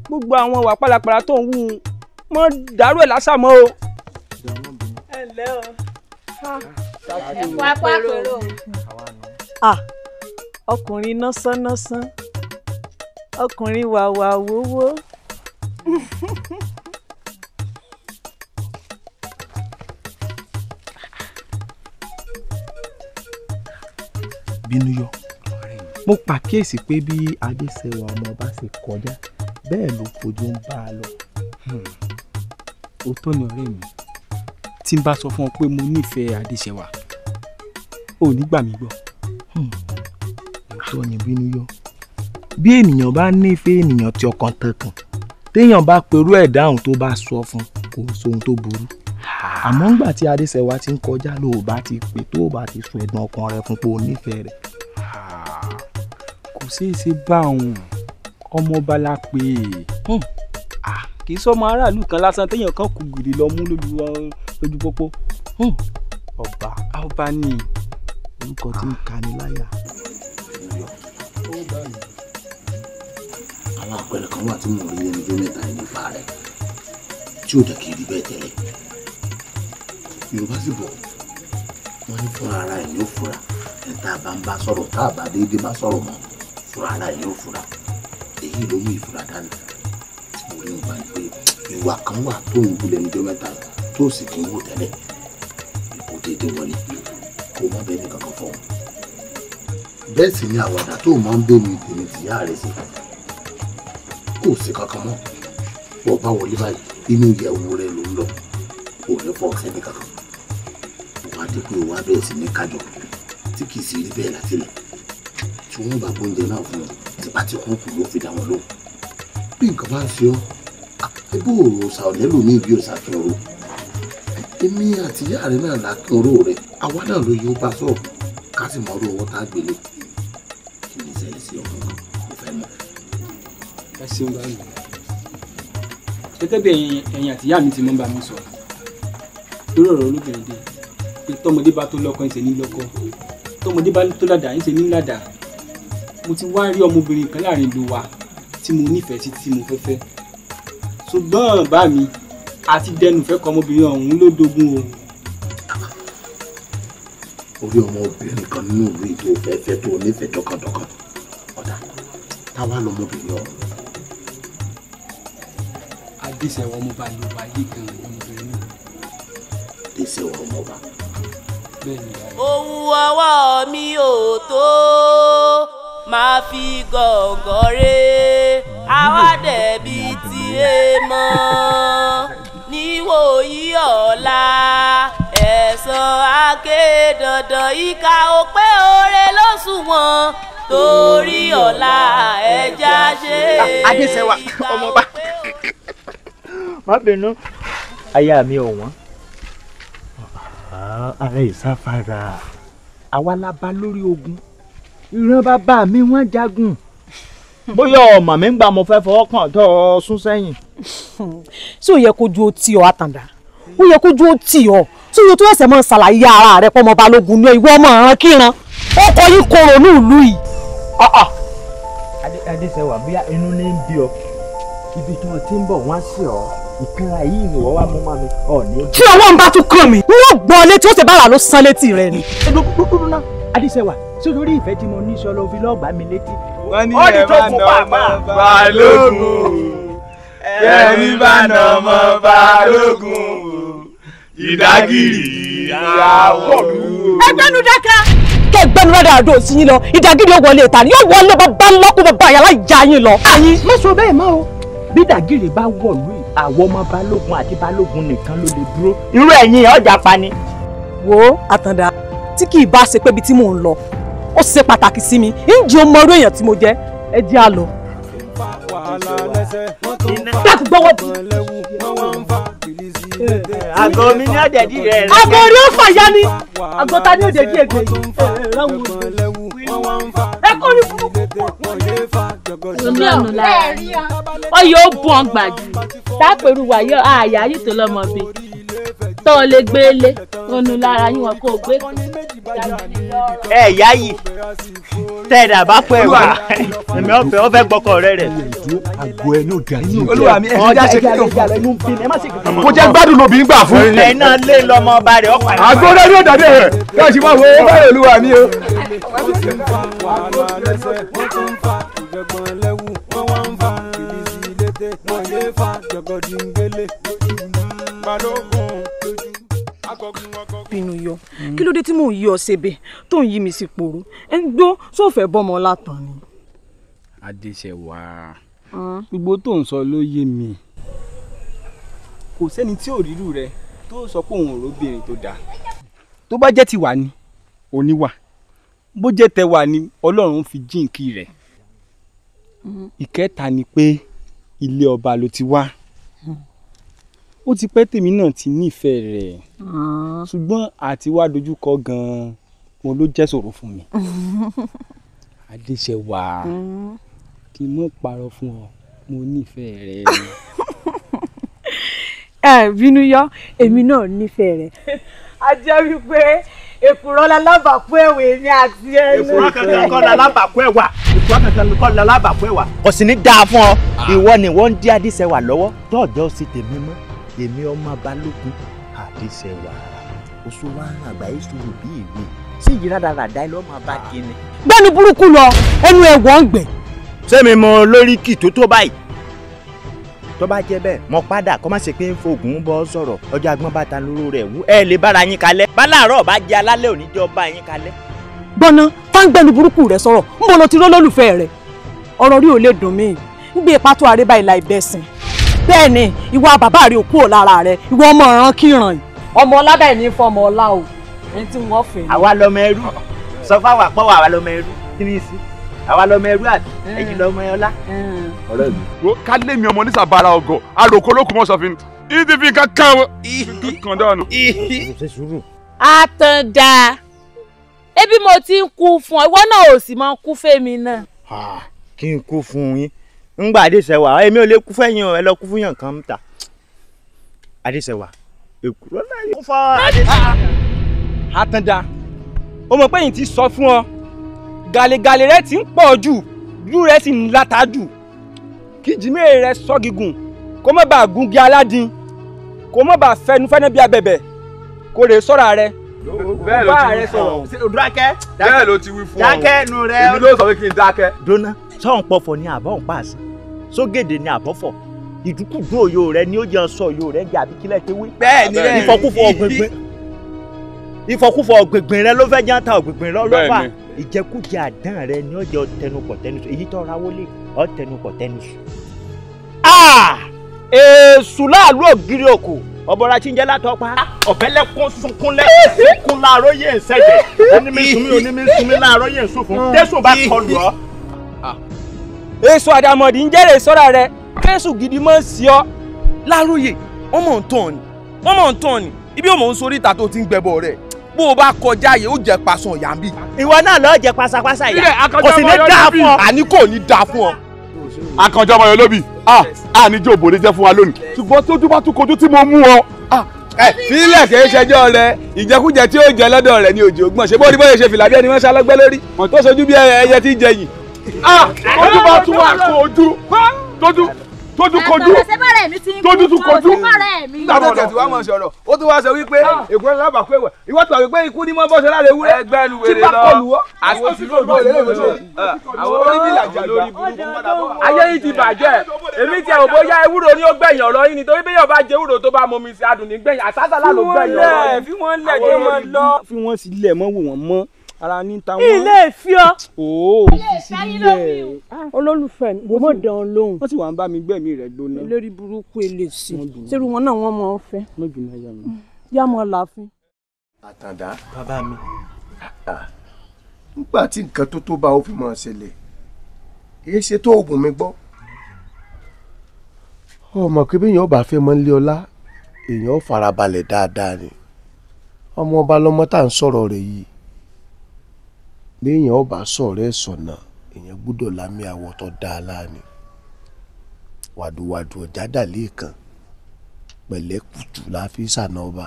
gbogbo àwọn wà pálapàla tó ń wù mọ́ dàrú ẹ̀ lásàmọ́ o. ẹ ǹlẹ́ o. ẹ kú apá pẹ̀lú. ọkùnrin násánásán ọkùnrin wàwà wówó bínú yọ mo pàkíyèsí pé bí Adéṣẹwà ọmọ ọba ṣe kọjá bẹ́ẹ̀ ló fojú ń bá a lọ. òótọ́ ni ọ̀rẹ́ mi tí n bá sọ fún ọ pé mo nífẹ̀ẹ́ Adéṣẹwà ò ní gbà mí gbọ́. òótọ́ ni bínú yọ bí ènìyàn bá nífẹ̀ẹ́ ènìyàn tí ọkàn tẹkàn téèyàn bá perú ẹ̀ dáhùn tó bá sọ fún kò sóhun tó burú àmọ́ ńgbà tí Adéṣẹwà ti ń kọjá ló bá ti pè tó bá ti sọ ẹ̀dùn ọkàn rẹ fún pé o nífẹ̀ẹ́ rẹ̀. kò ṣeé ṣe bá òun ọmọọba la pè é kì í sọmọ aráàlú kan lásán téèyàn kan kù gìrì lọ mú lójú pópó. ọba ní orúkọ tí ń kani láyà. àwọn àpẹẹrẹ kan wà tí mo rí ẹni tó mẹ́ta ẹni fa rẹ̀ tí ò jẹ́ kí n rí bẹ́ẹ̀ tẹ́lẹ̀. Yorùbá sì bọ̀ wọ́n ní fúnra ara ẹ̀ yóò fura ẹ̀ tá a bá ń bá sọ̀rọ̀ tá a bá déédéé bá sọ̀rọ̀ mọ́ fúnra ara ẹ̀ yóò fura èyí ló mú ìfura dání tí mo rí nípa pé ìwà kan wà tó ń bulẹ̀ níjọ́ mẹ́ta tó sì kí n wò tẹ́lẹ̀ kò déédéé wọlé kó má bẹ́ẹ̀ ní kankan fọ́ wọn. bẹ́ẹ̀ sì ni àwàdà tó máa ń bẹ́ mi tèmi tìyá rẹ̀ sí kò sí kankan mọ́ bọ́ bá wọlé báyìí inú ìyẹ̀wò rẹ̀ ló ń lọ kò ní fọ́ ọ̀sẹ̀ ní kankan wọ́n á dé pé wọ́n á bẹ̀rẹ̀ sí ní kájọ tí kì í sì rí bẹ́ẹ̀ látilẹ̀ tí wọ́n bá gbóúnjẹ náà fún wọn tipa tí kún kù ló fi dá wọn lóhùn bí nǹkan bá ń ṣe ọ́ ebó òrò ṣàọ̀lẹ́ lòmíì bí òṣà kí ọ̀rọ̀ èmi àti ìyá rẹ̀ náà la kí ọ̀rọ̀ rẹ̀ àwa náà ló yóò bá sọ̀rọ̀ ká sì mọ ọ̀rọ̀ owó tá a gbélé kí ni ìṣẹ̀lẹ̀ sí ọmọ kan kò fẹ́ mọ̀. ẹ ṣeun bá mi gẹ́gẹ́ bí ẹ̀yin àti ìyá mi ti mọ́ bá mi sọ̀rọ̀ lórí ọ̀rọ̀ olóbìnrin dé pé tọmọdé bá tó lọ́kọ ńṣe ní lọ́kọ tọmọdé bá tó ládàá ńṣe ní ládàá mo ti wá rí ọmọbìnrin kan láàrin ìlú wa tí mo nífẹ̀ẹ́ sí tí mo fẹ́ fẹ́ ṣùgbọ́n bá mi àti dẹnu fẹ́ kọ ọmọbìnrin ọ̀hún ló dogun o. orí ọmọbìnrin kan nínú ìlú ìtò fẹ́fẹ́ tó nífẹ̀ẹ́ tọkàntọkàn ọ̀dà táwa lọmọbìnrin ọ̀hún. Adéṣẹwà ọmọọba ló bá yé gan ọmọbìnrin náà. Adéṣẹwà ọmọọba. ohun ọwọ́ mi ò tó máa fi gọ̀ǹgọ̀ ré àwádẹ́bí tí ẹ mọ́ níwòyí ọ̀la ẹ̀san akédandan ìka ò pé oore ló sunwọ̀n torí ọ̀la ẹja ṣe Adéṣẹwà ọmọọba má bínú aya mi ọ̀wọ́n ara ìsáfara àwa la bá lórí ogun ìran bàbá mi wọ́n jagun bóyá ọmọ mi ń gbà mo fẹ́ fọwọ́ kàn tó ọ sún sẹ́yìn. ṣé ó yẹ kójú ó tì ọ́ Àtàndá ó yẹ kójú ó tì ọ́ ṣé ó yẹ tó ẹsẹ̀ máa ṣàlàyé ara rẹ pọ́ ọmọ balógun ní ìwọ ọmọ ọ̀ràn kíran ó kọ yín koro ní ìlú yìí. Adéṣẹwà bí inú ní ń bí ọ ibi tí wọ́n ti ń bọ̀ wọ́n sí ọ ìkanra yìí ni wọ́n wá mú mọ́ mi ọ̀ ní. tí ọwọ́ ń bá tún kàn mí wọ́n gbọ́ létí ó sì bára ló san létí rẹ ni. Adéṣẹwà ṣé lórí ìfẹ́ tí mo ní sọ lọ fi lọ́ọ̀gbá mi létí. wọ́n ní ẹ bá nà ọmọ balógun ẹni bá nà ọmọ balógun ìdágìrì ìyàwó. ẹgbẹ́nu dákẹ́. kẹ́ ẹgbẹ́nu rẹ̀ dàdó sí yín lọ ìdágìrì yóò wọlé ìta ni yóò wọlé bàbá ńlọ́kùn bàbá yàrá ìjà yín lọ. má sọ bẹ́ẹ̀ mọ́ o bí dàgìrì bá wọ̀lú àwọn ọmọ balógun àti balógun nìkan ló lè dúró irú ẹ̀yin ọjà pa ni. wo Àtàndá tí kì í bá ṣe pé ibi tí mò ń lọ ó ṣe pàtàkì sí mi ǹjẹ́ o mọ irú èèyàn tí mo jẹ́ ẹ jẹ́ à lọ. láti gbọ́wọ́ di. àgọ́ mi ní ọ̀dẹ̀dì rẹ̀. àgọ́ orí ó fàyà ni àgọ́ ta ní ọ̀dẹ̀dì ègbè yìí. ẹ kọ́ ní burúkú. omi ọ̀nù lára ọ yóò bùn ọ́n gbàjú tápẹ̀rù wàyọ̀ àyà yìí tó lọ́mọ bíi tó o lè gbé lé onú lára yín wọn kó o gbé. ẹ yá yìí tẹ̀dà bá pẹ́ wá èmi ọ̀fẹ́ ọ̀fẹ́ gbọ́kọ̀ rẹ̀ rẹ̀. àgọ́ ẹ ní òde ayé rẹ̀. olúwa mi ẹ ti já ṣe kí ló kó jẹ́ gbádùn lóbìnrin gbà fún. ẹ náà lé lọ́mọ ọba rẹ̀ ọ̀pá. àgọ́ rẹ̀ ní òdàdé rẹ̀ kí a sì máa wo owó báyìí olúwa mi o. bínú yọ kí ló dé tí mò ń yí ọ ṣebè tó ń yí mi sí pòrò ẹ ń gbọ́ sófẹ́ bọ́mọ látàn ni. Adéṣẹwà gbogbo tó ń sọ ló yé mi kò sẹ́ni tí ò rírù rẹ tó sọ pé òun ò róbìnrin tó dáa tó bá jẹ́ tiwa ni oníwà bó jẹ́ tẹwà ni Ọlọ́run fi jíǹkí rẹ̀ ìkẹta ni pé ilé ọba ló ti wá ó ti pẹ́ tèmi náà ti nífẹ̀ẹ́ rẹ̀ ṣùgbọ́n àti wá dojúkọ gan-an òun ló jẹ́ ṣòro fún mi. Adéṣẹwà kí n mọ̀ parọ́ fún ọ mo nífẹ̀ẹ́ rẹ̀. Bínú yọ èmi náà nífẹ̀ẹ́ rẹ̀ a jẹ́ wípé èkùrọ́ lalábàákú ẹ̀wẹ̀ mi àti ẹnu. èkùrọ́ kankan kọ́ lalábàákú ẹ̀wà èkùrọ́ kankan kọ́ lalábàákú ẹ̀wà. kò sì ní dáa fún ọ ìwọ ni wọ́n ń dí Adéṣẹwà lọ́wọ́ tọ́jọ́ sí tèmi mọ́ èmi ọmọ Balógun Adéṣẹwà oṣù wa ń àgbà ìṣòro bí ìwé sí ìyí rádaràdá ilé ọmọ bá kíni. gbẹ́nu burúkú lọ ẹnu ẹ̀wọ̀n ń gbẹ̀. sẹ́mi mọ lórí kì tó báyìí tó bá jẹ́ bẹ́ẹ̀ mo padà kọ́ má ṣe pé ń fògùn bọ́ sọ̀rọ̀ ọjọ́ agbọ́n bá ta lóró rẹ̀ wú ẹ lè bára yín kalẹ̀ báláàárọ̀ bá jẹ́ alálẹ̀ òní jẹ́ ọba yín kalẹ̀. gbọ́ná fáńgbẹ́nu burúkú rẹ̀ sọ̀rọ̀ ń bọ̀ ló ti rólólùfẹ́ rẹ̀ ọ̀rọ̀ rí ò lè dùn mí ń gbé pátó àrébá ìlà ìbẹ̀sìn bẹ́ẹ̀ ni ìwà bàbá rẹ̀ ò kúrò lára rẹ̀ ìwọ ọmọ ọ̀ràn kíran ọmọ ọládà ẹ̀ ní fọmọ ọlá o ẹni tí wọ́n fẹ́. àwa lọmọ ẹrú sọ fáwọn àpọ̀ àwa lọmọ ẹrú kí ni í sí àwa lọmọ ẹrú àbí ẹ̀yin lọmọ ọlá. ọ̀rẹ́ mi ká lé mi ọmọ nísàbára ọgọ àròkọ lókùn mọ sọfin ìdí fi kankan kan dànù. Àtàndá ebi mo ti ń kú fún ọ ìwọ náà ò sì máa kú fèmi náà. kí n kú fún yín ńgbà Adéṣẹwà èmi ò lè kú fẹ́yìn o ẹ lọ kú fún yàn kan ta Adéṣẹwà èkúrọ́ náà yóò fọ́ Adéṣẹwà. Àtàndá o mọ̀ pé yìí ti sọ fún ọ gàlégàlé rẹ ti ń pọ̀ jù ojú rẹ sì ń láta jù kí jìmẹ́ rẹ sọ gígùn kó má bàa gungi aládìn kó má bàa fẹnu fẹ́nẹ́ bí abẹ̀bẹ̀ kó lè sọ́ra rẹ. bẹ́ẹ̀ ló ti wí fún ọ dákẹ́ bẹ́ẹ̀ ló ti wí fún ọ dákẹ́ nu rẹ èmi ló sọ pé kí n dákẹ́. dóná sọ̀hún pọ̀fọ̀ ni àbọ̀ ń pàṣẹ sógèdè ni àbọ̀fọ̀ ìdúkùdú òyò rẹ ni ó jẹ́ sọ òyò rẹ jẹ́ àbí kílẹ̀ tewé. bẹ́ẹ̀ ni rẹ ìfọkúfọ ọ̀gbìngbìn rẹ ló fẹ́ jẹ́ ta ọ̀gbìngbìn lọ́fà ìjẹkújẹ àdán rẹ ni ó jẹ́ ọ̀tẹnupọ̀ tẹnusu èyí tó ra wọlé ọ̀tẹnupọ̀ tẹnusu. èṣù láàlú ògiri òkò ọ̀bọ̀ra tí ń jẹ́ látọ́pá ọ̀bẹ́lẹ́kún sunkunlẹ̀ sunkún láàárọ̀ yẹn ṣẹ̀jẹ̀ onímísùnmí láàárọ̀ yẹn sunkún tẹ̀sùn bá kọlù ọ́. èso àdàmọ̀dì ń jẹ́rè sọ́ra rẹ fẹ́sùn gidi máa ń sí ọ. Láròyè wọ́n mọ̀ ń tán ni ibi ò mọ̀ ń sórí ìta tó ti ń gbẹbọ rẹ̀ bó o bá kọjá yìí ó jẹ paṣọ ìyá ń bì. ìwọ náà lọ jẹ pasapasa ìyá kò sì ní dáa fún ọ. àní kò ní dáa fún ọ. Akànjọ ọmọ yẹn lóbi àníjó òbòde jẹ́ fún wa lónìí ṣùgbọ́n tójú bá tún kojú tí mo mú ọ. fílẹ̀ kì í ṣẹjọ́ rẹ ìjẹkújẹ tí ó jẹ lọ́dọ̀ rẹ̀ ní òjò gbọ̀n ṣé bó ní bóyá ṣe fìlà bí ẹni wọ́n ṣalọ́gbẹ́ lórí tó sojú bí ẹyẹ tí ń jẹ yìí. tójú bá tún wà kó ojú tójú kojú tójú tún kojú. nígbà tó wá mọ̀ sọ̀rọ̀ ó tún wá sọ wípé èkó ẹ̀ lábàá pé wẹ̀ ìwọ́n tó wípé ikú ní mọ́ bọ́sẹ̀ láre wúrẹ́ ẹgbẹ́nu tí wèrè bá lọ kọlù wọ́ àwọn òṣìṣẹ́ òdò àwọn oníbìlà jàgbá. ayé yìí ti bàjẹ́ èmi tiẹ̀ ò bóyá ewúro ni ó gbẹ̀yìn ọ̀rọ̀ yìí nítorí bí yóò bá jẹ ewúro tó bá mọ mi sí adùn ní gbẹ̀yìn àsásàlà ló gbẹ̀yìn ọ̀rọ̀ yìí. fi wọ́n lẹ̀ dé wọn lọ. fi wọ́n sílẹ̀ mọ́ wò wọ́n mọ́ ara ní ta wọn. ilé fi ọ. ooo ìfisílẹ̀ olólùfẹ́ mi mo dán lóhùn. wọ́n sì wá ń bá mi gbẹ̀mí rẹ̀ gbóná. lórí burúkú eléṣì ṣerú wọn náà wọ́n mọ̀ ọ́ fẹ́. má bínú aya mi. yá mọ́ láàfin. Àtàndá bàbá mi. nígbà tí nǹkan tó tó bá ó fi máa ṣẹlẹ̀ èyí ṣe tó oògùn mi gbọ́. ọmọ kí bẹ́ẹ̀ yẹn ọba fẹ́ mọ́ nílé ọlá èèyàn farabalẹ̀ dáadáa ni ọmọ ọba lọmọ tá à ń sọ̀rọ̀ rẹ̀ yìí béèyàn ọba sọ̀rọ̀ ẹ̀ sọ̀nà èèyàn gbọ́dọ̀ lámì àwọ̀ tó dáa láàánú wàdùwàdù ọ̀jádà lẹ́ẹ̀kan pẹ̀lẹ́ kùtù la fi sànà ọba.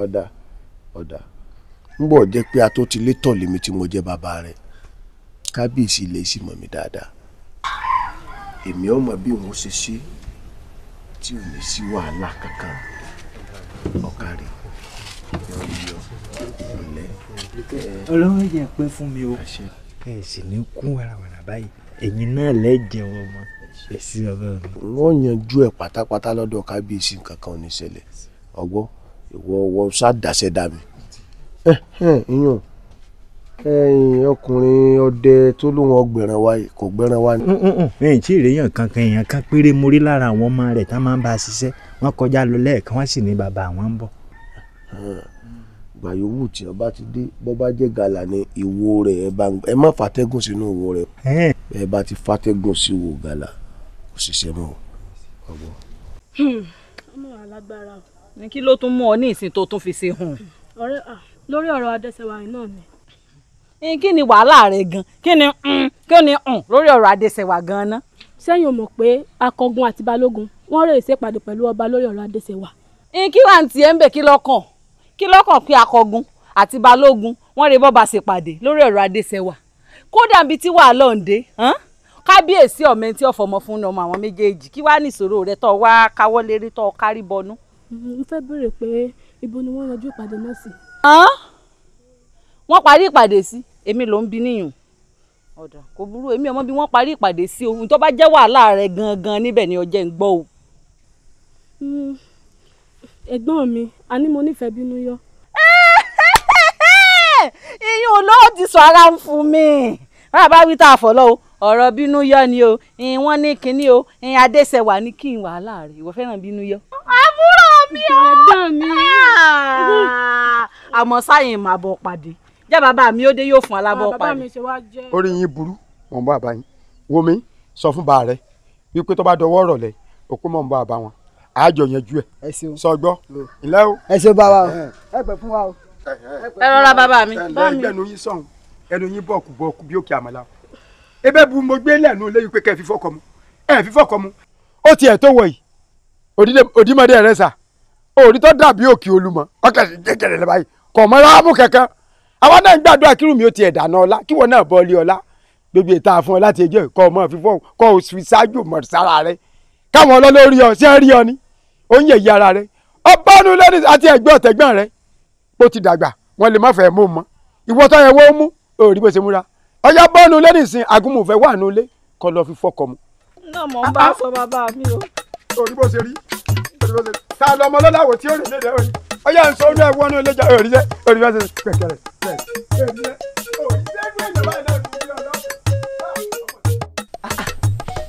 ọ̀dà ń bọ̀ jẹ́ pé ató ti lé tọ̀ lèmi tí mo jẹ́ bàbá rẹ̀ kábíyèsí ilé sì mọ̀ mí dáadáa èmi ò mọ̀ bí òun ṣe ṣe tí ò ní sí wàhálà kankan ọ̀kàrí ọlọ́run yẹ pé fún mi o ẹ sì ní kún wàràwàrà báyìí ẹ̀yin náà lẹ́jẹ̀ wọn mọ́ wọ́n yanjú ẹ̀ pátápátá lọ́dọ̀ kábíyèsí kankan ò ní ṣẹlẹ̀ ọgbọ́n ìwọ ṣàdáṣẹ́ dá mi. iyùn ọkùnrin ọdẹ tó lóun ọgbẹ̀ràn wa kò gbẹ̀ràn wa ni. ẹ̀yìn tí ìrèyàn kankan èèyàn kan péré mo rí lára àwọn ọmọ rẹ̀ tá máa ń bá a ṣiṣẹ́ wọ́n kọjá lọ lẹ́ẹ̀kan wọ́n sì ní bàbá àwọn ń bọ̀. gbàyòwù tí ọba ti dé bọ́ bá jẹ́ gàlà ní ìwo rẹ̀ ẹ má fàtẹ́gùn sínú ìwo rẹ̀ ẹ bá ti fàtẹ́gùn sí ìwo gàlà kò ṣiṣẹ́ mọ́ ọgbọ́n. ọmọ alágbára o. ní kí ló tún mú ọ ní ìsìn tó tún fi ṣe hàn. ọ̀rẹ́ lórí ọ̀rọ̀ Adéṣẹwà náà ni. kí ni wàhálà rẹ gan kí ni lórí ọ̀rọ̀ Adéṣẹwà gan ná. sẹ́yìn ò mọ̀ pé akọgun àti balógun wọ́n rèé ṣèpàdé pẹ̀lú ọba lórí ọ̀rọ̀ Adéṣẹwà. kí wàá tiẹ̀ ń bẹ̀ kí lọ́kàn pé akọgun àti balógun wọ́n rèé bọ́ba ṣèpàdé lórí ọ̀rọ̀ Adéṣẹwà kódà bíi tí wàhálà ń dé kábíyèsí ọ̀mẹ́ tí ọ̀fọ̀mọ fún ọmọ àwọn méjèèjì kí wàá nìṣòro rẹ tó wá káwọ́ lérí tó kárí bọnú. n fẹ́ béèrè pé ibo ni wọ́n yanjú ìpàdé náà sí. wọ́n parí ìpàdé sí èmi ló ń bi níyùn ọ̀dà kò burú èmi ọmọ bí wọ́n parí ìpàdé sí ohun tó bá jẹ́ wàhálà rẹ gangan níbẹ̀ ni ọjẹ́ ń gbọ́ o. ẹ̀gbọ́n mi a ní mo nífẹ̀ẹ́ bínú yọ. iyún olóò ti sọ ara ń fún mi rárá bá wí tá a fọ̀ lọ́wọ́ ọ̀rọ̀ bínú yọ ni o wọ́n ní kinní o Adéṣẹwà ní kí n wàhálà rẹ̀ ìwọ fẹ́ràn bínú yọ. àbúrò mi o ẹ̀gbọ́n mi. àmọ́ sáyìn mà bọ̀ pàdé jẹ́ bàbá mi ó dé yóò fún alábọ̀ bàbá pàdé. mi ṣe wá jẹ́. orí yín burú wọn bá àbá yín wo mi sọ fún bàá rẹ wípé tó bá dọwọ́ rọ̀lẹ́ òkú mọ̀ ń bá àbá wọn àjọ yanjú ẹ̀ sọ gbọ́ ilẹ̀ o. ẹ ṣe bá wa o ẹ pẹ fún wa o. ẹ rọra bàbá mi. ẹnu yín sọ̀hún ẹnu yín bọ̀kú bí òkè àmàlà ebe bu mo gbé lẹ́nu lẹ́yìn pé kẹ́ ẹ fi fọ́kọ mu ẹ fi fọ́kọ mu ó tiẹ̀ tó wọ̀ yìí òdìmọ̀dé rẹ sà òrí tó dàbí òkè olúmọ ọkẹ́ sì jẹ́jẹ̀rẹ̀ lẹ́ báyìí kọ̀ mọ́ ráàmù kankan àwa náà ń gbàdúrà kírun mi ó tiẹ̀ dáná ọlá kí wọn náà bọ́ ilé ọlá gbogbo ìta fún ọ láti ẹjọ́ kọ́ ọmọ fífọ́ kọ́ ọ fi ṣáájú mọ̀ sára rẹ káwọn ọlọ́lọ́ rí ọ sí ẹ rí ọ ni ó ń yẹ̀yẹ́ ara rẹ ọbánu lẹ́ni àti ẹgbẹ́ ọ̀tẹ̀gbọ́n rẹ ó ti dàgbà wọn lè má fẹ́ mú mọ́ ìwọ tó yẹ wọ́n mú òrí bó ṣe múra ọjà bọ́ọ̀nù lẹ́nu ìsìn agúnmọ̀fẹ́ wà nulẹ̀ kọ́ lọ fi fọ́kọ mu. náà mò ń bá sọ bàbá mi o. òrí bó ṣe rí ta lọ ọmọ lọ́láwọ̀ tí ó rìn lédè òní ọjà ń sọ orí ẹ̀wọ̀n náà lẹ́jà òrí jẹ́ òrí bá ṣe pẹ̀kẹ́rẹ́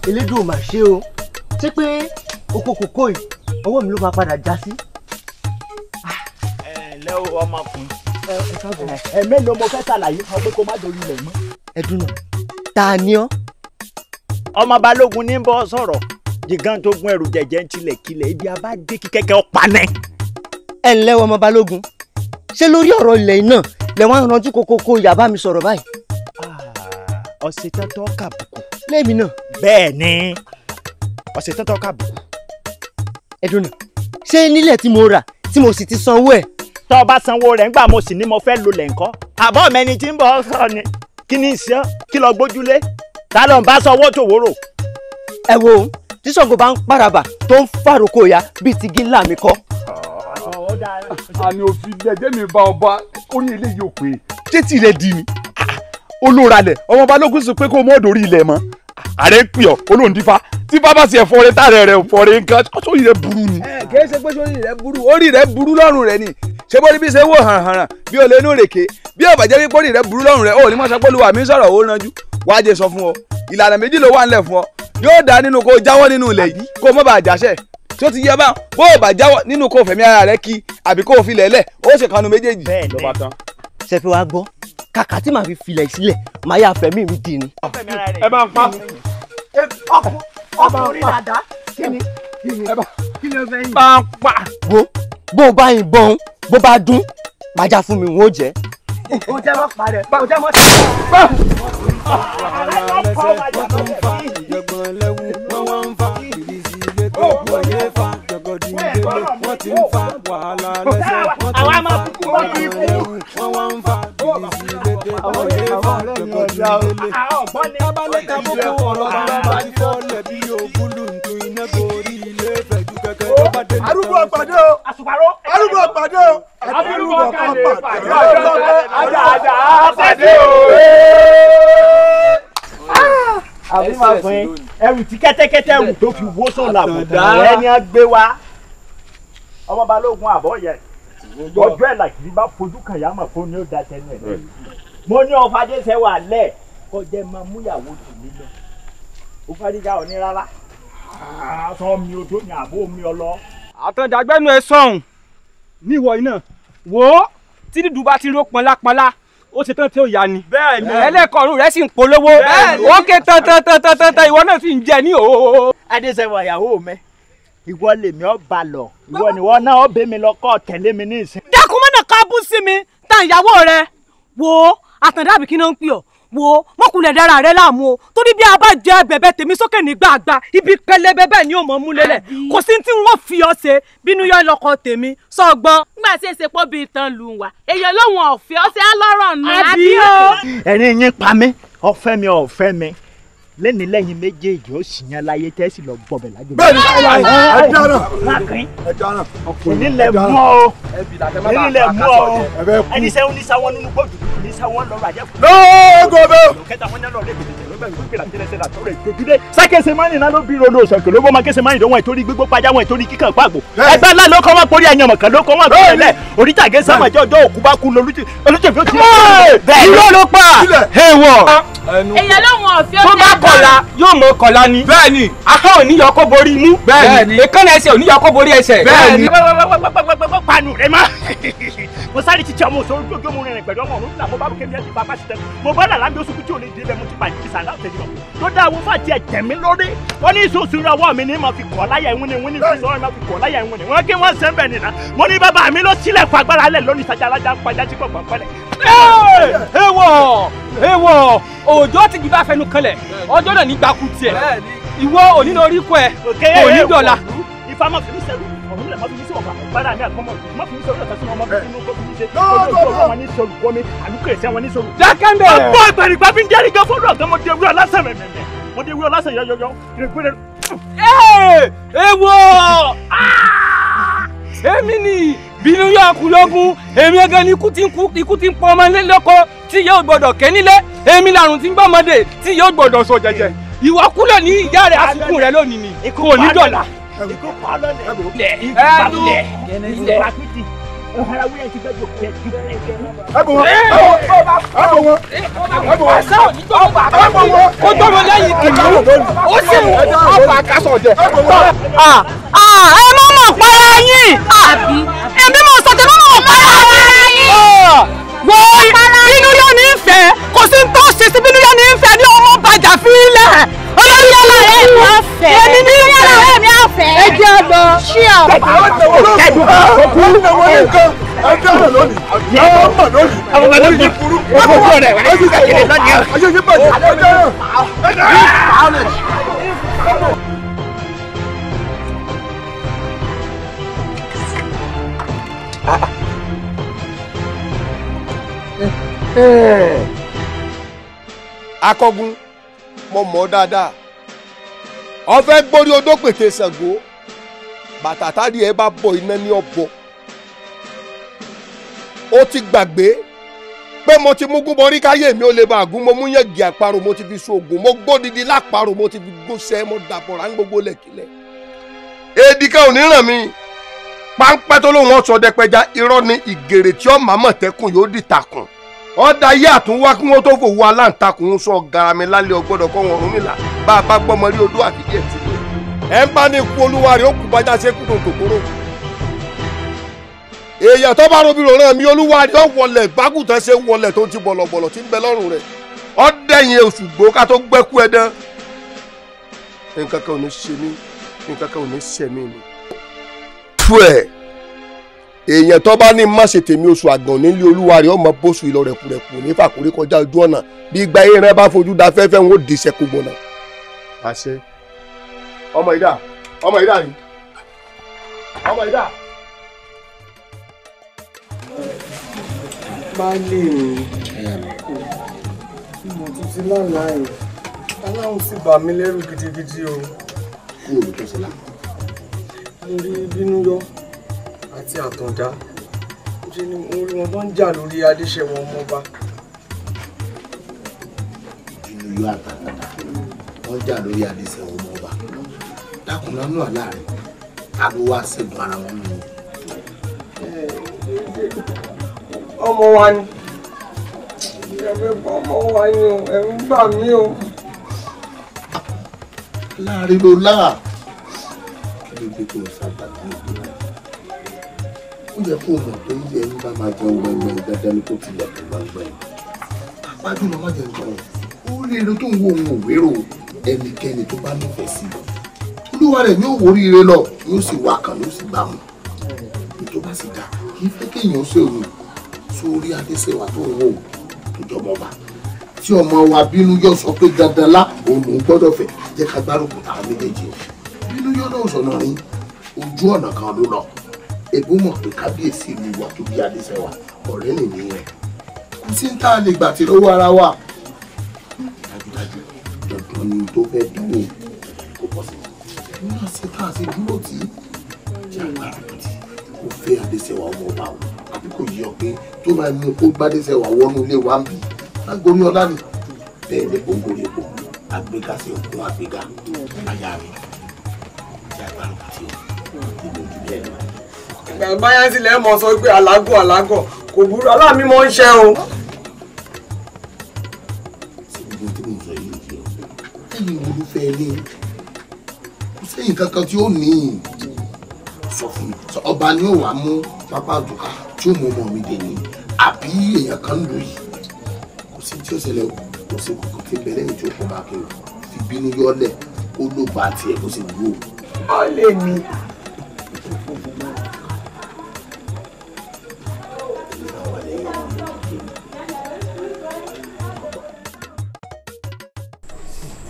elédùn mà ṣe o ṣé pé oko kòkó yìí ọwọ́ mi ló máa padà já sí. ẹ ǹlẹ́ o ọmọkùnrin mélòó mo fẹ́ ṣàlàyé fún ọ pé kó má dorí ilẹ̀ mọ́. ẹdùnú ta ni ọ́. ọmọ balógun ní bọ́ sọ̀rọ̀ jìgàn tó gún ẹrù jẹ̀jẹ̀ ń tilẹ̀ kilẹ̀ ibi abájé kí kẹ́kẹ́ ọ panẹ́. ẹ ǹlẹ́ ọmọ balógun ṣé lórí ọ̀rọ̀ ilẹ̀ yìí náà lẹ́wọ̀n ìrànjú kókókó yàbá mi sọ̀rọ̀ báyìí. ọ̀sẹ̀ tọ́tọ́ kàbùkù. lẹ́mi náà. bẹ́ẹ̀ ni ọ̀sẹ̀ tọ́tọ́ kàbùkù. ẹdùnú ṣé nílẹ̀ tí mo rà tí mo sì ti sanwó ẹ̀. tọ́ ọ bá sanwó rẹ̀ ńgbà mo sì ní mo fẹ́ lo lẹ́ǹkọ́ àbọ̀ mẹ́ni tí ń bọ̀ sọ ni kí ni ìṣe kí lọ gbójúlé ta ló ń bá sanwó tòwórò. ẹ wo tí Ṣàngó bá ń pàràbà tó ń fàrokò ya bíi ti gíńlá mi kọ́. àní òfin lẹ́jẹ̀ mi bá ọba orí eléyìí ò pé ṣé tí ilẹ̀ di ni olóralẹ̀ ọmọ balógun sọ pé kó mọ́ òdòrí ilẹ̀ mọ́ ààrẹ ń pè ọ́ olóńdífá tí bàbá sì ẹ̀ fọ́ọ̀rẹ́ tààrẹ rẹ̀ fọ́ọ̀rẹ́ nǹkan sórí rẹ̀ burú ni. kìí ṣe pé sórí rẹ̀ burú orí rẹ̀ burú lọ́rùn rẹ̀ ni ṣé bó ní bí ṣe wò hàn bí o lè nú rèké bí o bàjẹ́ wípé orí rẹ̀ burú lọ́rùn rẹ̀ ó ní mọ̀ṣẹ́ pọ́lùwà mi sọ̀rọ̀ ó ranjú wàá jẹ sọ fún ọ ìlànà méjì ló wà ńlẹ̀ fún ọ yóò dá nínú kó jáwọ́ nínú ilẹ̀ yìí kó má bàa jáṣẹ́ tí ó ti yẹ báwọn bó o bá jáwọ́ nínú kó fẹ̀mí ara rẹ̀ kí àbí kó o fi lẹ̀lẹ̀ ó ṣe kanu méjèèjì ló bá tán. ṣe fi wá gbọ́ kàkà tí màá fi filẹ̀ sílẹ̀ màá yà fẹ̀mí mi dì ní. ẹ bá ń pa ọkùnrin dàda kí ni kí ló fẹ́ yìn. bá ń pa. wo bó o bá yìnbọn bó bá dún pàjá fún mi wọn ò jẹ́. o jẹ́ mọ́ parẹ́ o jẹ́ mọ́ arúgbó ọ̀pàdé o arúgbó ọ̀pàdé o arúgbó ọ̀pàdé o ajá àpàdé o. àbí máa fún yín ẹrù tí kẹ́tẹ́kẹ́tẹ́ wù tó fi wó sọ̀là àbùdá ẹni á gbé wá ọmọ balógun àbọ̀ yẹ ọjọ́ ẹ̀ làkìrí bá fojú kan yá mà fún ní ó da tẹnu ẹ̀ lẹ́yìn mo ní ọ̀fadéṣẹ́ wà lẹ̀ kọjá máa múyàwó tì mí lọ ọ̀fadéjà ò ní rárá sọ mi odó ní àbó mi ọlọ. àtàndàgbẹ́nu ẹ sọ̀hún ní ìwọ iná wò ó tí dídùn bá ti ró pọnlápọnlá ó ṣe tán tí ó yá ni. bẹ́ẹ̀ni ẹlẹ́kọ̀ọ́rùn rẹ̀ sì ń polówó. bẹ́ẹ̀ni ó ké tán ìwọ náà sì ń jẹ ní òó. adéṣẹ́wọ̀ ìyàwó mi ìwọ lèmi ọba lọ ìwọ níwọ náà ó bẹ mi lọ kọ́ tẹ̀lé mi ní ìsìn. dákun mọ́nà kábù sí mi tán ìyàwó rẹ wo àtàndàbí kí náà ń pè ọ́ wo mọ́kùnrin dára rẹ láàmú o torí bí a bá jẹ bẹ̀bẹ̀ tèmi sókè ní gbàgbà ibi pẹlẹbẹ bẹ́ẹ̀ ni ó mọ̀ mú lélẹ̀ kò sí tí wọ́n fi ọ ṣe bínú yọ lọkọ tèmi sọgbọ́n. nígbà tí èsè pọ́ bíi tán lù wá èèyàn lóhùn ọ̀fẹ́ ọ̀sẹ̀ alọ́rọ̀ nù. àbí o. ẹ̀rín yín pa mí ọ̀fẹ́ mi ọ̀fẹ́ mi lẹ́ni lẹ́yìn méjèèjì ó sì yan láyé tẹ́sí lọ gbọ́bẹ̀ lájọ. bẹ́ẹ̀ni ẹ dáná lákìn ẹ dáná onílẹ̀ mú ọ onílẹ̀ mú ọ ẹni sẹ́ oníṣàwọn nínú gbọ́dọ̀ oníṣàwọn lọ́rọ̀ àjẹkù. lóògùn bẹ́ẹ̀. kẹta wọn yẹn lọ lé gbèdéke ló bẹ̀rù pé làtẹ́lẹsẹ̀ làtọ́rẹ̀ ìdójúdé. sákẹ́sẹ̀ máa ń nìyẹn ló bí rodo òsèké ló bọ́ máa kẹ́sẹ̀ máa ń dánwò ìtorí gbégbó pajá wọn ìtorí kíkàn pàgbò. ẹgbẹ́ ńlá ló kọ́ wọn porí ẹ̀yàn mọ̀kàn ló kọ́ wọn bẹ̀rẹ̀ lẹ̀ oríjàgé sàmàjẹ́ ọjọ́ òkú bá kú olùjẹ̀fẹ́ ó ti bẹ́ẹ̀ irọ́ ló pa èèwọ̀ èèyàn lóhùn ọ̀fẹ́ tó bá kọ̀la yóò mọ kọ̀la ni. bẹ́ẹ̀ni ahọ́n ò ní yọ kó borí imú. bẹ́ẹ̀ni èékánná ẹsẹ̀ ò ní yọ kó borí ẹsẹ̀. bẹ́ẹ̀ni panu rẹ ma mo sáré títí ọmọ òṣòro tó gbé mu rìnrìn pẹ̀lú ọmọ òun làbọ̀ bábù kémi ẹ̀ ti bàbá ṣiṣẹ́ mo bá làlámi oṣù kúti ò lè dé bẹ́ẹ̀ mo ti pàdé ìsàlá òtẹ́jú lọ tó dá àwọn fàtí ẹ̀ tẹ̀mí lórí wọ́n ní ìṣòṣù rẹ̀ ọwọ́ mi ní ma fi kọ̀ láyà ìwúni ìwúni ìṣòṣù rẹ̀ ma fi kọ̀ láyà ìwúni wọ́n kí wọ́n sẹ́ńbẹ̀ nìyà mo ní bàbá mi ló sílẹ̀ fún agbára alẹ́ lónìí ìtajà alájà ń pàjá tí kò gbọ̀n pẹ́lẹ̀. èèwọ̀ òjò ti gbà fẹnu kanlẹ̀ ọjọ́ náà ní gbàkú tiẹ̀ ìwọ òní lórí kọ ẹ òní dọ̀la. ifá má fi mí sẹ́rù ọ̀run lè má fi mí sí ọ̀fà gbára mi àgbọ̀mọ̀ má fi mí sọ̀rọ̀ ìtàsí ọmọ mi nínú kó fi mí ṣe lọ́dọ̀ wọn ní sọ̀rọ̀ kọ́ mi àlùkò ẹ̀sẹ̀ wọn ní sọ̀rọ̀. dákẹ́ndẹ̀. ọ̀pọ̀ ìgbàlùgbà fi ń jẹ́rì gan fọ́dọ̀ ọ̀gá mo dé wúrọ̀ lásán mẹ́mẹ́mẹ́ mo dé wúrọ̀ lásán yọyọyọ ìrègbèrè. èèwọ̀ èmi ni bínú yọ ọkùnlógún èmi ẹgẹ ni ikú ti ń pọ ọmọ nílé lóko tí yóò gbọ́dọ̀ kẹ́ nílé èmi làrùn tí ń bọ́ ọmọdé tí yóò gbọ́dọ̀ sọ jẹjẹ ìwọ kúlẹ̀ ní ìyá rẹ̀ àsìkò rẹ̀ lónìí ni kò ní dọ̀là. ikú pa lọ́lẹ̀ ilẹ̀ ìpàkìtì ọ̀hárá wíyẹn ti gbẹ́jọ kẹ́ ẹbùn wọn ẹbùn wọn ẹbùn wọn ó tọrọ lẹ́yìn kìnìún ó sì mú ọ̀pá àkàsọ̀ jẹ. ẹ má mọ̀ para yín èmi mọ̀ sọ̀tẹ̀ má mọ̀ para yín. wo bínú yóò ní ìfẹ́ kò sí tó ṣe sí bínú yóò ní ìfẹ́ ní ọmọ bàjá fílẹ̀ olórí yàrá rẹ̀ mi àfẹ́ èmi ní yàrá rẹ̀ mi àfẹ́ ẹ jẹ́ lọ ṣí Akọgun mo mọ̀ dáadáa ọfẹ gbórí odó pètè Ṣàngó bàtà tádì ẹ bá bọ iná ní ọbọ ó ti gbàgbé pé mo ti mú gúnbọ rí káyé mi ó lè bá àgún mo mú yẹ̀gì àparò mo ti fi ṣoògùn mo gbódìdí láparò mo ti fi gbóṣẹ́ mo dàbọ̀rà ń gbogbo lẹ̀kílẹ̀ èdìkẹ́ ò ní ràn mí páńpẹ́ tó lóun ọ̀sọ̀ dẹpẹja irọ́ ni ìgèrè tí ọ̀mà mọ̀tẹ́kùn yóò dì takùn ọ̀dà yé àtúnwá kí wọ́n tó fòwú aláǹtakùn ń sọ garami lálẹ́ ọgbọ́dọ̀ kọ́ wọn Ọ̀rúnmìlà bá a bá gbọ́mọ rí odó àfìdí ẹ̀ sílẹ̀ ẹ̀ ń bá ní ikú olúwa rẹ̀ ó kú bájá sí kúndùn tòkóró èèyàn tó bá robi ròrán mi olúwa rẹ̀ ó wọlé bágùtàn ṣe wọlé tó ti bọ̀lọ̀bọ̀lọ̀ tí ń bẹ lọ́rùn rẹ̀ ọ̀dẹ̀yìn Òṣùgbó ká tó gbẹ́kú ẹ dán nǹkan kan ò ní ṣe mí nǹkan kan ò ní ṣe mí ni. tú ẹ̀ èèyàn tó bá ní má ṣe tèmi oṣù àgbọ̀n nílé olúwa rẹ̀ ọmọ bóṣù ìlọ rẹ̀kùrẹ̀kù ní fàkórí kọjá ojú ọ̀nà bí gba eré rẹ bá fojú da fẹ́fẹ́ ń ó di iṣẹ́ gbogbo náà. àṣẹ ọmọ ìdá yìí ọmọ ìdá. baálé mi mo tún ti lánàá ẹ̀ aláwọ̀ sì bà mí lẹ́rù gidigidi o. kí ni tó ṣe lá. mo rí bínú yọ àti àtàndá ṣe ni mo rí wọn tó ń jà lórí adéṣẹ́wọ̀n ọmọọba. bínú yọ àtàndá wọ́n jà lórí adìsẹ́ ọmọ ọba dákun lánú àlá rẹ̀ ta ló wá ṣẹ́gun ara wọn nù. ọmọ wa ni ọmọ wa ni o ẹ̀rù ń bà mí o. láàrin ló láà kí ló dé tó ń sábà ní ìlú rẹ̀ ó yẹ kó mọ̀ pé ilé ẹni bá máa jẹun gbẹngbẹ̀ng dandan ni kó tilẹ̀ tó gbẹngbẹ̀ng apájú lọ má jẹ nǹkan ó rí irun tó ń wo ohun òwérò ẹnikẹ́ni tó bá nífẹ̀ẹ́ sí olúwa rẹ̀ ní òwò oríire lọ yóò sì wá kan yóò sì gbà mú ètò bá sì dá kí fẹ́ kéèyàn ṣe òun sórí adéṣèwà tó ń wò tó jọmọ bá tí ọmọ wa bínú yọ sọ pé dandan lá òun lòún gbọ́dọ̀ fẹ́ jẹ́ ká gbárùkù táwọn méjèèjì bínú yọ náà sọ̀nà rí ojú ọ̀nà kan ló lọ èbó mọ̀ pé kábíyèsí ìlú wa tó bí adéṣèwà ọ̀rẹ́ lè ní rẹ̀ kò sí ń tá a lè gbà tí lówó ara wa dájúdájú dandan ni tó fẹ́ dúró kó pọ̀ sí i nígbà tí ká ṣe dúró tí jẹ́ agbárùkù tí ó fẹ́ adéṣèwà ọmọ ọba o àbí kò yí ọ pé tó máa mú kó gbádéṣèwà wọnú ilé wa ń bì lágbórí ọlá ni bẹ́ẹ̀ ni gbòǹgbòrò epo àgbéga sí òkun àgbéga àyà rẹ̀ jẹ́ agbárùkù tí ó nínú ojú bẹ́ẹ̀ lọ. ìgbà báyà sílẹ̀ mọ̀ sọ pé alágọ̀ kò burú aláàmì mọ̀ ń ṣe o. gbogbo tí mo sọ yìí jẹ́ ẹ̀yìn olùfẹ́ ní kò sẹ́yìn kankan tí ó ní sọ fún mi ọba ni ó wà mú pápá àdùkà tí ó mú ọmọ mi dé ní àbí èèyàn kan lù yìí kò sí tí ó ṣẹlẹ̀ kò sí kòkò tí bẹ̀rẹ̀ ní tí ó kọ́ bá kí o fi bínú yọ́lẹ̀ ó ló bá tiẹ̀ kó sì dúró. ọ lè ní.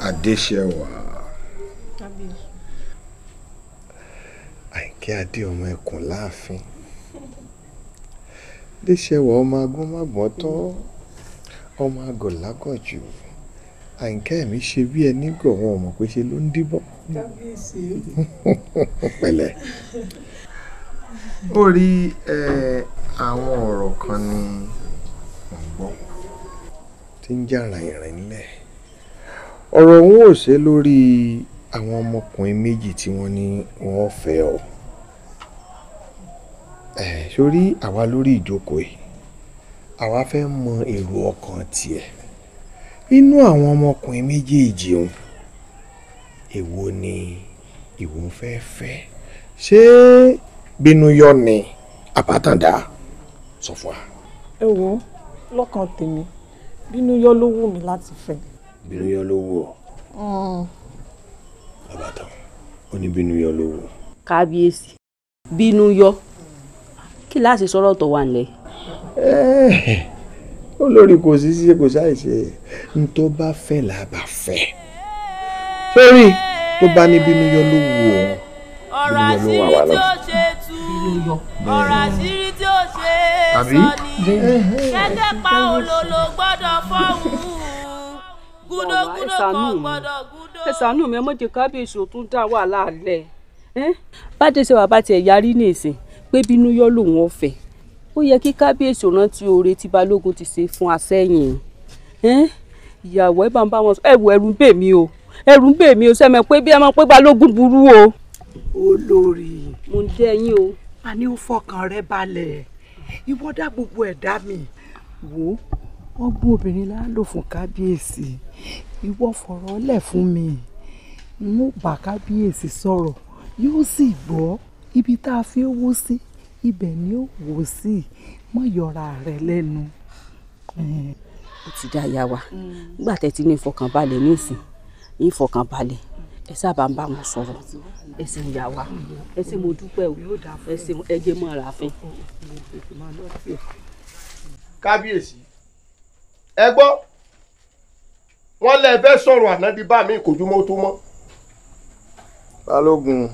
Adéṣẹwà Àyìnkẹ́ adé ọmọ ẹkùn láàfin Adéṣẹwà ọmọ agbọ́nmágbọ́n tán ọmọ agọ̀ lágọ̀jù Àyìnkẹ́ mi ṣe bí ẹni gọ̀ wọn mọ̀ pé ṣe ló ń díbọ̀ pẹ̀lẹ́ ó rí àwọn ọ̀rọ̀ kan ní ọ̀gbọ́n tí ń jà ràìnrìn nílẹ̀ ọ̀rọ̀ òun ò ṣe lórí àwọn ọmọkùnrin méjì tí wọ́n ní wọ́n fẹ́ ọ sórí àwa lórí ìjókòó yìí àwa fẹ́ mọ èrò ọkàn tiẹ̀ inú àwọn ọmọkùnrin méjèèjì òun èwo ni ìwọ fẹ́ fẹ́ ṣé Bínúyọ ni Àbátàndá sọ fún wa. ẹ wo lọ́kàn tèmi Bínúyọ ló wù mí láti fẹ́. Bínúyọ ló wù ọ́. Àbátàn ó ní Bínúyọ ló wù. kábíyèsí Bínúyọ kí láti sọ̀rọ̀ tó wà nílẹ̀. olórí kò sí ṣe kò ṣàìṣe n tó bá fẹ́ là bá fẹ́ sórí tó bá ní Bínúyọ ló wù ọ́ Bínúyọ ló wà wá lọ. ọ̀rọ̀ àṣírí tí ó ṣe é sọ ni kẹ́kẹ́ pa olólo gbọ́dọ̀ fọ́hùn gúdógúdó kan gbọ́dọ̀ gúdó. ẹ ṣàánú mi ẹ mọ̀ jẹ́ kábíyèsí ò tún dá wàhálà lẹ̀. bádéṣèwà bá tiẹ̀ yarí nìsín pé Bínúyọ lòun ọ̀fẹ́ ó yẹ kí kábíyèsí rántí oore tí balógun ti ṣe fún asẹ́yìn ìyàwó ẹ bá ń bá wọn sọ ẹrù ń bè mí o ẹrù ń bè mí o sẹ́mi pé bí ẹ máa pé balógun burú o. olórí mo ń dẹ́ yín o. a ní ó fọkàn rẹ balẹ̀ ìwọ dá gbogbo ẹ̀ dá mi wò ọgbọ́n obìnrin la lò fún kábíyèsí ìwọ fọ̀rọ̀ lẹ̀ fún mi n ó bá kábíyèsí sọ̀rọ̀ yóò sì gbọ́ ibi tá a fi owó sí ibẹ̀ ni ó wò sí mọ́ yọra rẹ̀ lẹ́nu. ó ti dá ìyá wa nígbà tẹ́tí ní ìfọkànbalẹ̀ nísìn ìfọkànbalẹ̀ ẹ sábà ń bá wọn sọ̀rọ̀ ẹ ṣé ìyá wa ẹ ṣé mo dúpẹ́ o ẹ ṣé ẹjẹ mọ́ ara fẹ́. kábíyèsí ẹ gbọ́ wọ́n lẹ fẹ́ sọ̀rọ̀ ànádi bá mi kò jùmọ̀ tó mọ́. balógun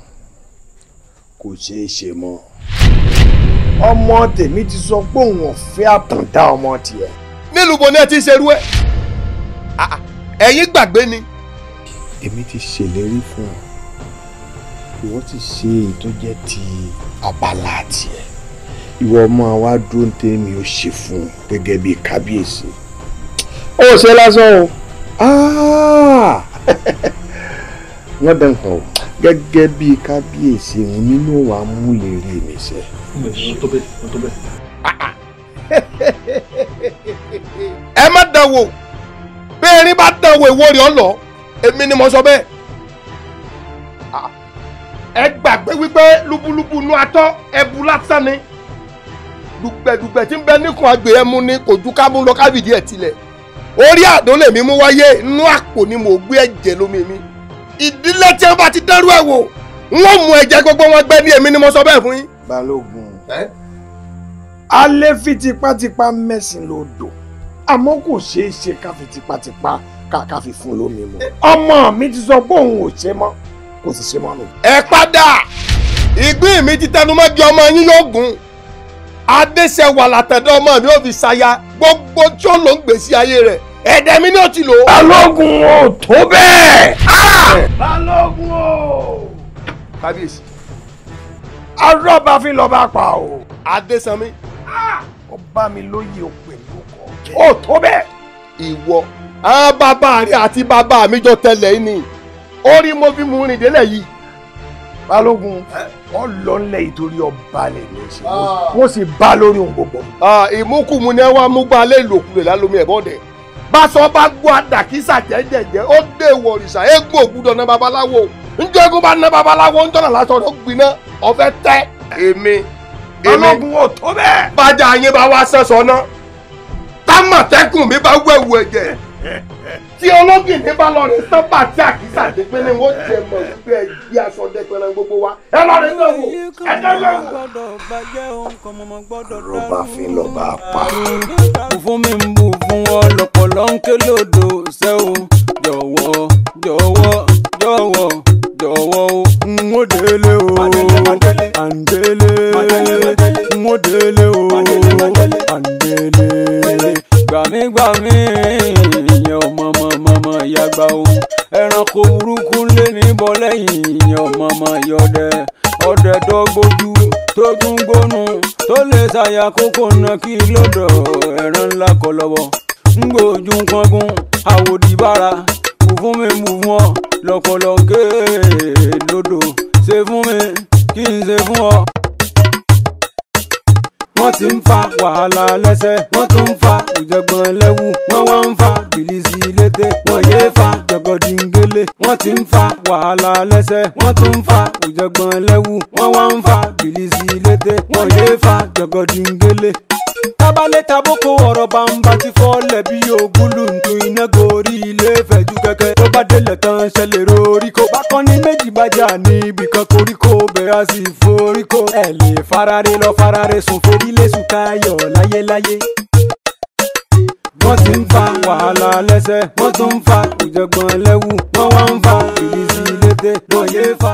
kò ṣeé ṣe mọ́ ọmọ tèmi ti sọ pé òun ò fẹ́ Àtàndá ọmọ tiẹ̀. nílùú bo ni ẹ ti ṣerú ẹ ẹ̀yin gbàgbé ni. èmi ti ṣèlérí fún ọ ìwọ ti ṣe èyí tó jẹ́ ti abala tiẹ̀ ìwọ ọmọ wa dúró tèmi ò ṣe fún un gẹ́gẹ́ bíi kábíyèsí ó ṣe lásán o wọ́n bẹ̀ ń kàn ó gẹ́gẹ́ bí kábíyèsí òun nínú wa múlẹ̀ rí mi sẹ́. ẹ má dánwò bí erin bá dánwò ìwọ rẹ̀ ọ lọ èmi ni mo sọ bẹ́ẹ̀. ẹ gbàgbé wípé lúbúlúbú inú atọ́ ẹbu lásán ni dùgbẹ̀dùgbẹ̀ tí ń bẹ níkùn àgbè ẹmu ni kò ju ká mú lọ kábìdí ẹ̀ tilẹ̀ orí àdó lèmi mú wáyé inú àpò ni mò ń gbé ẹ̀jẹ̀ lómi mi ìdílé tí wọ́n bá ti dẹ́rù ẹ̀ wò wọ́n mú ẹ̀jẹ̀ gbogbo wọn gbẹ́ ní èmi ni mo sọ bẹ́ẹ̀ fún yín. Balógun alẹ́ fi tipátipá mẹ́sìn lódò àmọ́ kò ṣeé ṣe ká fi tipátipá ká fi fún lómi mu. ọmọ mi ti sọ pé òun ò ṣe mọ́ kò sì ṣe mọ́ nù. ẹ padà ìgbín mi ti tẹnu mọ́ di ọmọ yín yóò gùn adéṣẹ́wà látẹ̀dọ́ ọmọ mi ò fi ṣaya gbogbo tí ó lò ń gbèsè ayé rẹ̀ ẹ̀dẹ̀ mi ni ó ti lò. Balógun ò tó bẹ́ẹ̀. Balógun o. kábíyèsí. arọ́bàfin lọ́ba pa o. adéṣanmi. ọba mi lóye òpè lóko. ó tó bẹ́ẹ̀. ìwọ àwọn bàbá rẹ àti bàbá mi jọ tẹ́lẹ̀ yìí ni orí mo fi mú rìn délẹ̀ yìí. Balógun wọn lọ nílẹ̀ ìtorí ọba lè ní í ṣe wọn sì bá lórí ohun gbogbo. ìmúkùmù ni wọn mú gba alẹ́ ìlòkulè lálómi ẹ̀bọ́dẹ̀ báṣọ bá gbọ́ àdàkísà jẹ́jẹ̀jẹ́ ó dé ìwọ òrìṣà eégún ògùdọ̀ ná babaláwo njẹ́ eégún bá ná babaláwo ń tọ́nà lásán ló gbiná ọ̀fẹ́ tẹ́ èmi. Balógun ò tó bẹ́ẹ̀. bájà yín bá wá sẹ́sọ náà támọ̀tẹ́kùn mi bá wẹ̀wù ẹ̀jẹ̀ tí ológìní bá lọ rìn sọ́pà tí àkísà dé pé ní wọ́n jẹ mọ̀ wípé ẹ gbé aṣọ dẹ́pẹ́rẹ́ gbogbo wa ẹ lọ rìn náà wò ẹ dẹ́gbẹ́ wò. Arọ́bàfin lọ́ba pa. bù fún mi ń bù fún ọ lọ́pọ̀lọ́ ń ké lódò sẹ́wọ̀n jọ̀wọ́ jọ̀wọ́ jọ̀wọ́ jọ̀wọ́ o n ó délé o à ń délé n ó délé o à ń délé gbàmígbàmí ìyẹn ọmọ ìyàgbá o ẹranko burúkú lé níbọ̀ lẹ́yìn ìyẹn ọmọ ìyọdẹ ọdẹ tó gbójú tó tún gbónú tó lè ṣàyà kókó náà kí lọ́dọ̀ ẹran ńlá kọ lọ́wọ́ ń gbójú pọ́ngún àwòdì bára mú fún mi mú fún ọ lọ́pọ̀lọ́ ké lódò ṣe fún mi kí n ṣe fún ọ. wọ́n ti ń fa wàhálà lẹ́sẹ̀ wọ́n tún ń fa ìjọ̀gbọ̀n lẹ́wù wọ́n wá ń fa bìlìsì létè wọ́n yéé fa jọ̀gọ̀dìngélé wọ́n ti ń fa wàhálà lẹ́sẹ̀ wọ́n tún ń fa ìjọ̀gbọ̀n lẹ́wù wọ́n wá ń fa bìlìsì létè wọ́n yéé fa jọ̀gọ̀dìngélé. tábàlẹ̀ taboko ọ̀rọ̀ bàǹbà ti fọ́lẹ̀ bí ògúlù ntú iná gorí ilé fẹ̀jú kẹ̀kẹ́ tó bá délẹ̀ tán ṣẹlẹ̀ rórí kó bá kọ́ ní méjì bájà níbi kan koríko bẹ̀rẹ̀ sí foríko ẹ̀ lè farare lọ farare sùn ferílé sùn káyọ̀ láyéláyé. wọ́n ti ń fa wàhálà lẹ́sẹ̀ wọ́n tún ń fa ìjọ̀gbọ̀n lẹ́wù wọ́n wá ń fa ìrísí létè wọ́n yéé fa.